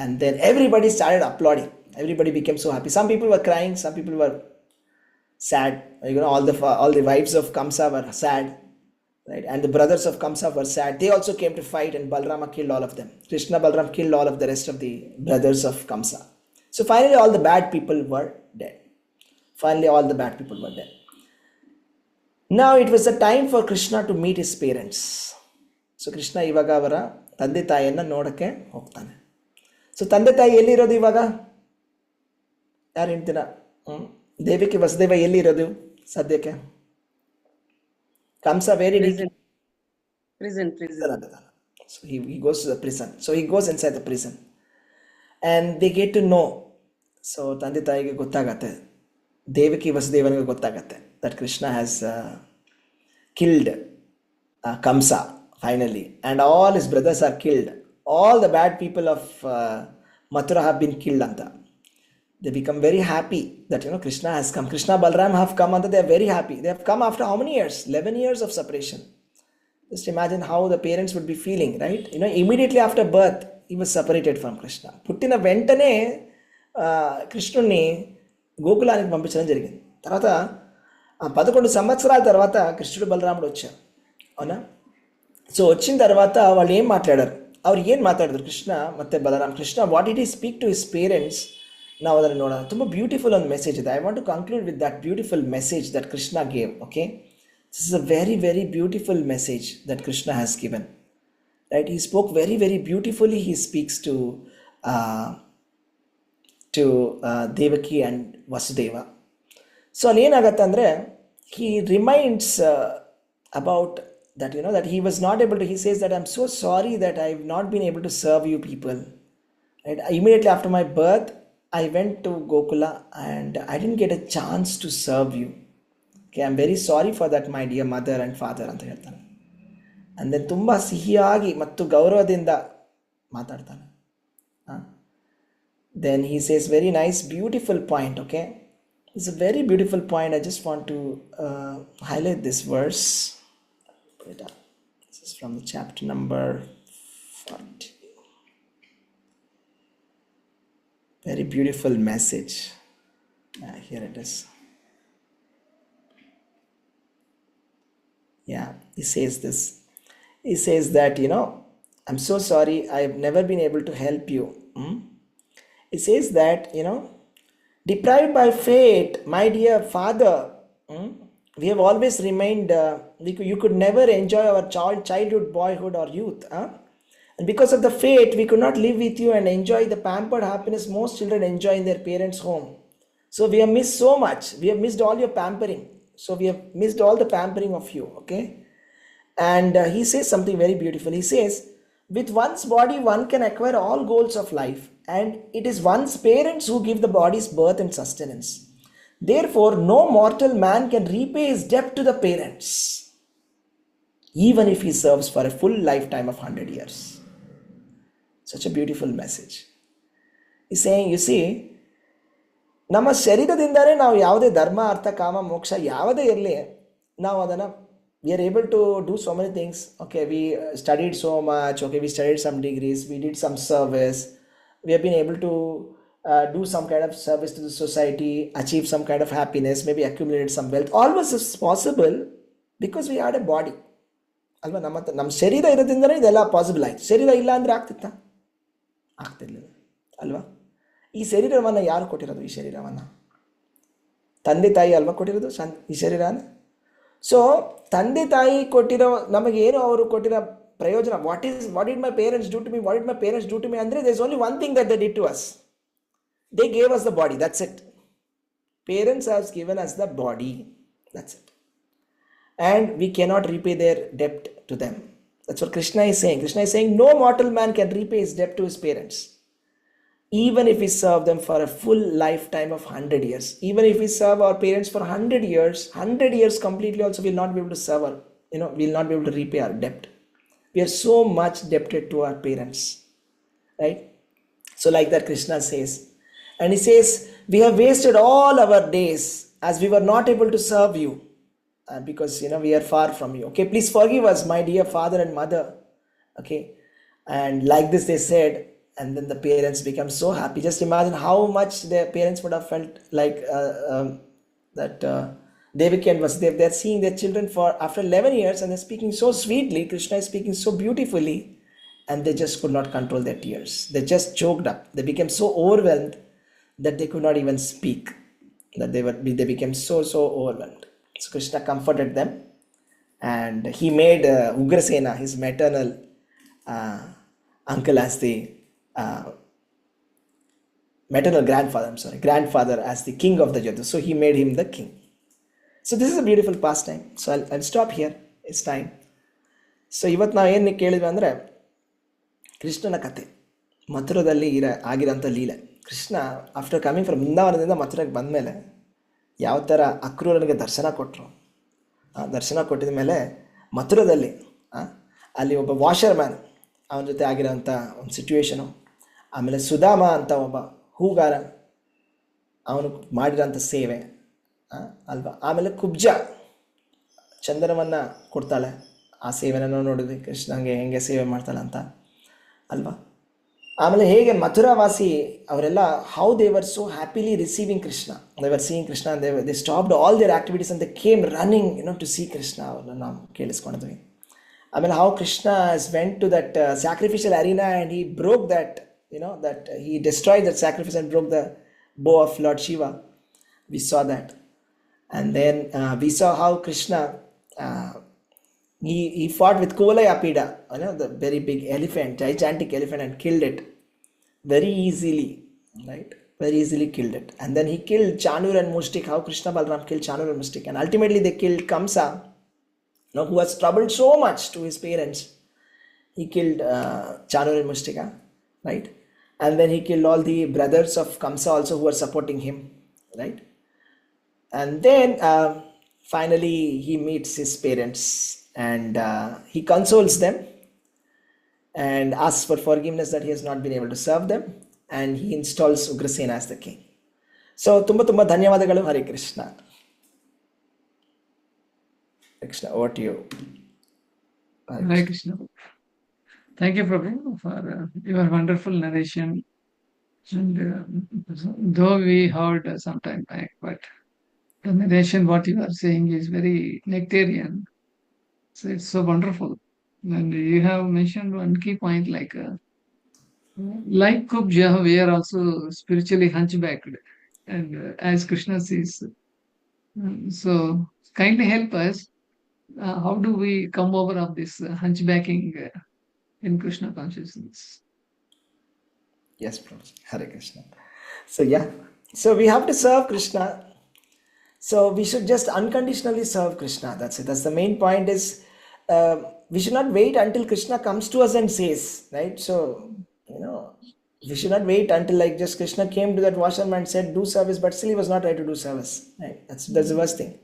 and then everybody started applauding. Everybody became so happy. Some people were crying, some people were sad. All the wives of Kamsa were sad, right? And the brothers of Kamsa were sad. They also came to fight, and Balarama killed all of them. Krishna Balaram killed all of the rest of the brothers of Kamsa. So finally all the bad people were dead. Now it was the time for Krishna to meet his parents. So Krishna ಇವಾಗ ಅವರ ತಂದೆ ತಾಯಿಯನ್ನು ನೋಡಕ್ಕೆ ಹೋಗ್ತಾನೆ. So ತಂದೆ ತಾಯಿ ಎಲ್ಲಿರೋದು ಇವಾಗ, ಯಾರು ಹೇಳ್ತೀರಾ? ದೇವಕಿ ವಸುದೇವ ಎಲ್ಲಿರೋದು ಸದ್ಯಕ್ಕೆ? ಕಂಸ very prison. So he goes to the prison. So he goes inside the prison and they get to know. So ತಂದೆ ತಾಯಿಗೆ ಗೊತ್ತಾಗತ್ತೆ, ದೇವಕಿ ವಸುದೇವನಿಗೆ ಗೊತ್ತಾಗತ್ತೆ that Krishna has killed Kamsa finally, and all his brothers are killed. All the bad people of Mathura have been killed anta. They become very happy that Krishna has come. Krishna Balaram have come anta. They are very happy. They have come after how many years? 11 years of separation. Just imagine how the parents would be feeling, right? Immediately after birth he was separated from Krishna. పుట్టిన వెంటనే కృష్ణుణ్ణి గోకులానికి పంపించడం జరిగింది. తర్వాత 11 సంవత్సరాల తర్వాత కృష్ణుడు బలరాముడు వచ్చారు, అవునా? సో వచ్చిన తర్వాత వాళ్ళు ఏం మాట్లాడారు, ಅವ್ರು ಏನು ಮಾತಾಡಿದ್ರು ಕೃಷ್ಣ ಮತ್ತು Balaram? Krishna what did he speak to his parents, ನಾವು ಅದನ್ನು ನೋಡೋಣ. ತುಂಬ ಬ್ಯೂಟಿಫುಲ್ ಒಂದು ಮೆಸೇಜ್ ಇದೆ. I want to conclude with that beautiful message that Krishna gave. Okay, this is a very very beautiful message that Krishna has given, right? He spoke very very beautifully. He speaks to Devaki and Vasudeva. So ಅಲ್ಲಿ ಏನಾಗತ್ತೆ ಅಂದರೆ, he reminds about that, that he was not able to, he says that I'm so sorry that I've not been able to serve you people, right? Immediately after my birth I went to Gokula and I didn't get a chance to serve you. Okay, I'm very sorry for that, my dear mother and father ಅಂತ ಹೇಳ್ತಾನೆ. and then ತುಂಬ ಸಿಹಿಯಾಗಿ ಮತ್ತು ಗೌರವದಿಂದ ಮಾತಾಡ್ತಾನೆ. then he says very nice beautiful point. Okay, it's a very beautiful point. I just want to highlight this verse. Put it up. This is from the chapter number 40. Very beautiful message. Here it is. Yeah, he says this. He says that, I'm so sorry, I've never been able to help you. He says that, Deprived by fate, my dear father, we have always remained, you could never enjoy our childhood, boyhood, or youth. And because of the fate, we could not live with you and enjoy the pampered happiness most children enjoy in their parents' home. So we have missed so much. We have missed all your pampering. So we have missed all the pampering of you. Okay. And he says something very beautiful. He says, with one's body, one can acquire all goals of life, and it is one's parents who give the body's birth and sustenance. Therefore, no mortal man can repay his debt to the parents, even if he serves for a full lifetime of 100 years. Such a beautiful message. He's saying, you see, ನಮ್ಮ ಶರೀರದಿಂದಲೇ ನಾವು ಯಾವುದೇ ಧರ್ಮ ಅರ್ಥ ಕಾಮ ಮೋಕ್ಷ ಯಾವುದೇ ಇರಲಿ, ನಾವು ಅದನ್ನು we are able to do so many things. Okay, we studied so much. Okay, we studied some degrees, we did some service, we have been able to do some kind of service to the society, achieve some kind of happiness, maybe accumulated some wealth. All this is possible because we had a body. ಅಲ್ವಾ? ನಮ್ಮ ಶರೀರ ಇರೋದ್ರಿಂದಲೇ ಇದೆಲ್ಲ possible ಆಯಿತು. ಶರೀರ ಇಲ್ಲ ಅಂದರೆ ಆಗ್ತಿತ್ತಾ? ಆಗ್ತಿರ್ಲಿಲ್ಲ ಅಲ್ವಾ? ಈ ಶರೀರವನ್ನು ಯಾರು ಕೊಟ್ಟಿರೋದು? ಈ ಶರೀರವನ್ನು ತಂದೆ ತಾಯಿ ಅಲ್ವಾ ಕೊಟ್ಟಿರೋದು ಈ ಶರೀರನ. ಸೊ ತಂದೆ ತಾಯಿ ಕೊಟ್ಟಿರೋ ನಮಗೇನು ಅವರು ಕೊಟ್ಟಿರೋ ಪ್ರಯೋಜನ, what did my parents do to me, what did my parents do to me ಅಂದರೆ there is only one thing that they did to us. They gave us the body, that's it. Parents have given us the body, that's it. And we cannot repay their debt to them. That's what Krishna is saying. Krishna is saying no mortal man can repay his debt to his parents, even if we serve them for a full lifetime of 100 years. Even if we serve our parents for 100 years, 100 years completely also, we'll not be able to serve our, we'll not be able to repay our debt. We are so much debted to our parents, right? So like that Krishna says, and he says, we have wasted all our days as we were not able to serve you. Because we are far from you. Okay, please forgive us, my dear father and mother. Okay, and like this they said, and then the parents become so happy. Just imagine how much their parents would have felt like that Devaki and Vasudev, they're seeing their children for after 11 years and they're speaking so sweetly. Krishna is speaking so beautifully, and they just could not control their tears. They just choked up. They became so overwhelmed that they could not even speak. That they became so overwhelmed. So Krishna comforted them, and he made Ugrasena, his maternal uncle, as the maternal grandfather as the king of the Jatu. So he made him the king. So this is a beautiful pastime. So I'll stop here. It's time. So ಇವತ್ತು ನಾವು ಏನು ಕೇಳಿದ್ವಿ ಅಂದರೆ ಕೃಷ್ಣನ ಕಥೆ, ಮಥುರದಲ್ಲಿ ಆಗಿರೋಂಥ ಲೀಲೆ. Krishna after coming from ವೃಂದಾವನದಿಂದ ಮಥುರಾಗೆ ಬಂದಮೇಲೆ ಯಾವ ಥರ ಅಕ್ರೂರನಿಗೆ ದರ್ಶನ ಕೊಟ್ಟರು. ದರ್ಶನ ಕೊಟ್ಟಿದ ಮೇಲೆ ಮಥುರದಲ್ಲಿ ಅಲ್ಲಿ ಒಬ್ಬ ವಾಷರ್ ಮ್ಯಾನ್, ಅವನ ಜೊತೆ ಆಗಿರೋಂಥ ಒಂದು ಸಿಚುವೇಶನು. ಆಮೇಲೆ ಸುಧಾಮ ಅಂತ ಒಬ್ಬ ಹೂಗಾರ, ಅವನು ಮಾಡಿರೋಂಥ ಸೇವೆ ಅಲ್ವಾ. ಆಮೇಲೆ ಕುಬ್ಜ ಚಂದನವನ್ನು ಕೊಡ್ತಾಳೆ, ಆ ಸೇವೆನ ನೋಡಿದ್ವಿ ಕೃಷ್ಣಂಗೆ ಹೆಂಗೆ ಸೇವೆ ಮಾಡ್ತಾಳೆ ಅಂತ ಅಲ್ವಾ. ಆಮೇಲೆ ಹೇಗೆ ಮಥುರಾವಾಸಿ ಅವರೆಲ್ಲ how they were so happily receiving Krishna, they were seeing Krishna, they stopped all their activities and they came running to see Krishna. ಅವ್ರನ್ನ ನಾವು ಕೇಳಿಸ್ಕೊಂಡಿದ್ವಿ. ಆಮೇಲೆ how Krishna has went to that sacrificial arena and he broke that that he destroyed that sacrifice and broke the bow of Lord Shiva. We saw that. And then we saw how Krishna he fought with Kuvalayapida, the very big elephant, gigantic elephant, and killed it very easily, right? Very easily killed it. And then he killed Chanur and Mushtik, how Krishna Balram killed Chanur and Mushtik. And ultimately they killed Kamsa, who was troubled so much to his parents. He killed Chanur and Mustika, right? And then he killed all the brothers of Kamsa also who were supporting him, right? And then finally he meets his parents, and he consoles them and asks for forgiveness that he has not been able to serve them, and he installs Ugrasena as the king. So tumba ಧನ್ಯವಾದಗಳು. Hare Krishna. Krishna, over to you. Hare Krishna. Thank you, Prabhu, for your wonderful narration. And though we heard some time back, but the narration, what you are saying, is very nectarian. So it's so wonderful. And you have mentioned one key point, like Kubja, we are also spiritually hunchbacked. and as Krishna sees. So kindly help us. How do we come over of this hunchbacking in Krishna consciousness? Yes, Prabhuji. Hare Krishna. So yeah, so we have to serve Krishna. So we should just unconditionally serve Krishna. That's it. That's the main point. Is we should not wait until Krishna comes to us and says, right? So we should not wait until like just Krishna came to that washerman and said, "Do service," but still he was not ready to do service. Right? That's the worst thing.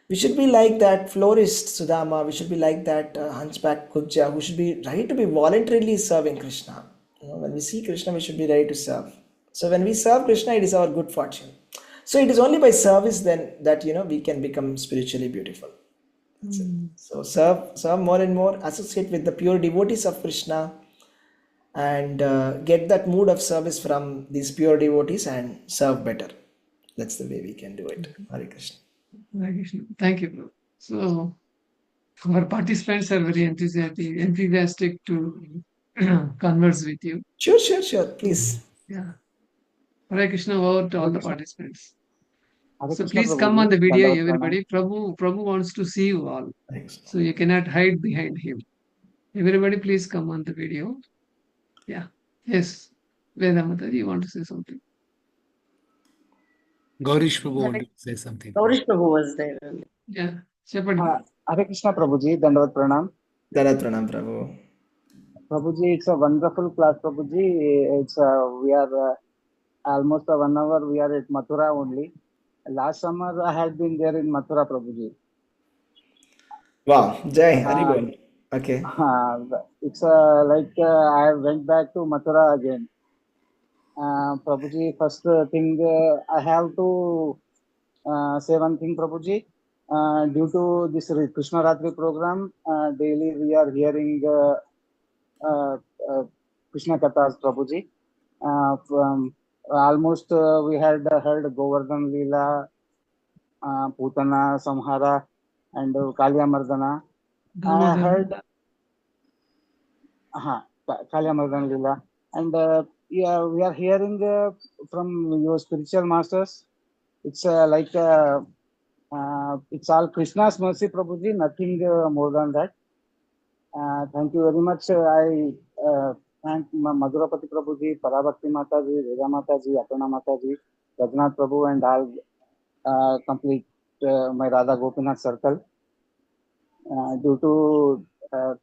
We should be like that florist Sudama. We should be like that hunchback Kubja, who should be ready to be voluntarily serving Krishna. When we see Krishna, we should be ready to serve. So when we serve Krishna, it is our good fortune. So it is only by service then that we can become spiritually beautiful. That's it. So serve more and more. Associate with the pure devotees of Krishna, and get that mood of service from these pure devotees and serve better. That's the way we can do it. Hare Krishna. Hare Krishna. Thank you, bro. So our participants are very enthusiastic to converse with you. Sure. Please. Yeah. Hare Krishna over to all the participants. Hare So Krishna please come on Prabhuji, the video, Dandavat Pranam. everybody. Prabhu wants to see you all. Thanks. So you cannot hide behind him. Everybody, please come on the video. Yeah. Yes. Vedamata, you want to say something? Gaurish Prabhu wanted to say something. Gaurish Prabhu was there. Yeah. Shepherd. Hare Krishna Prabhuji, Dandavat Pranam. Dandavat Pranam, Prabhu. Prabhuji, it's a wonderful class, Prabhuji. It's we are almost 1 hour. We are at Mathura only. Last summer I had been there in Mathura, Prabhuji. Wow, Jai Haribol. Okay. It's like I went back to Mathura again. Prabhuji, first thing I have to say one thing, Prabhuji. Due to this Krishna Ratri program, daily we are hearing Krishna Kathas, Prabhuji. From almost we had heard Govardhan Leela, Putana, Samhara, and Kalya Mardana. I heard Kalya Mardana Leela. And yeah, we are hearing from your spiritual masters. It's like it's all Krishna's mercy, Prabhuji, nothing more than that. Thank you very much. I thank Madhurapati Prabhuji, Parabhakti Mataji, Veda Mataji, Apana Mataji, Raghunath Prabhu, and all complete my Radha Gopinath circle. Due to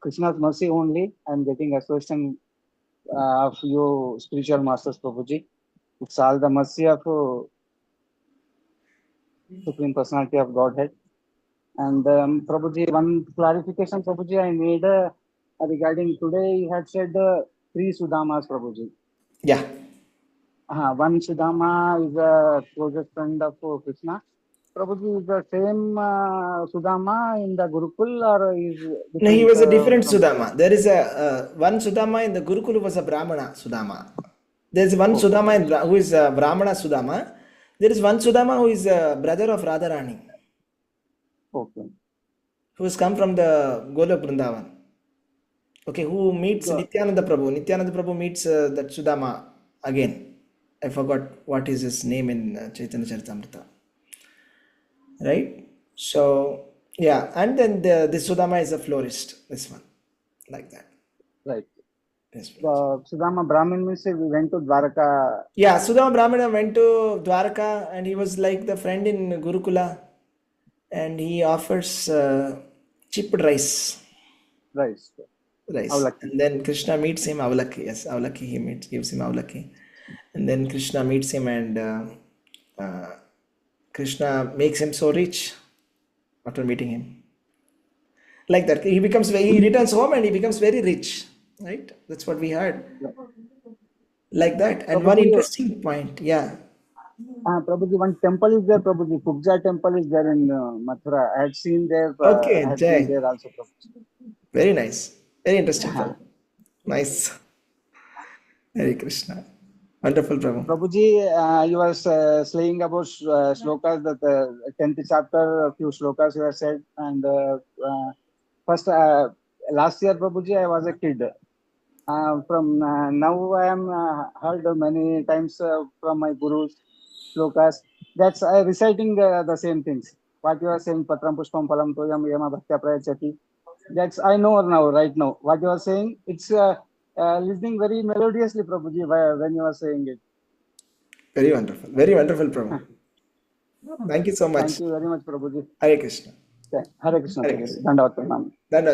Krishna's mercy only, I am getting association of you spiritual masters, Prabhuji. It's all the mercy of Supreme Personality of Godhead. And Prabhuji, one clarification, Prabhuji, I made regarding today. You had said 3 Sudamas, Prabhuji. Yeah. One Sudama is a closest friend of Krishna. Prabhuji, is the same Sudama in the Gurukul, or is No, he was a different Sudama. There is a one Sudama in the Gurukul who was a Brahmana Sudama. There is one Sudama who is a Brahmana Sudama. There is one Sudama who is a brother of Radharani. Okay. Who has come from the Golok Vrindavan. Okay, who meets Nityananda Prabhu. Nityananda Prabhu meets that Sudama again. I forgot what is his name in Chaitanya Charitamrita. Right? So, yeah. And then this Sudama is a florist. This one. Like that. Right. Yes, Sudama Brahmin means we went to Dwaraka. Yeah, Sudama Brahmana went to Dwaraka and he was like the friend in Gurukula. And he offers chipped rice. Rice. Avalaki. And then Krishna meets him, Avalaki. Yes, Avalaki, gives him Avalaki. And then Krishna meets him and Krishna makes him so rich after meeting him. Like that. He returns home and he becomes very rich. Right? That's what we heard. Like that. And one interesting point. Yeah. Prabhuji, one temple is there, Prabhuji. Kubja temple is there in Mathura. I had seen there. Okay, Jai. There also, Prabhuji. Very nice. Very interesting. Nice. Hare Krishna. Wonderful, Prabhu. Prabhuji, you were saying about slokas, that the 10th chapter, a few slokas you have said. And first, last year, Prabhuji, I was a kid. From now, I am heard many times from my gurus slokas. That's I reciting the same things. What you are saying, Patram Pushpam Palam Toyam Yama Bhaktya Prayachati. That's I know now, right now. What you are saying, it's listening very melodiously, Prabhuji, when you are saying it. Very wonderful, Prabhu. Thank you so much. Thank you very much, Prabhuji. Hare Krishna. Hare Krishna, Hare Prabhuji. Krishna. Dandavat Pranam. Then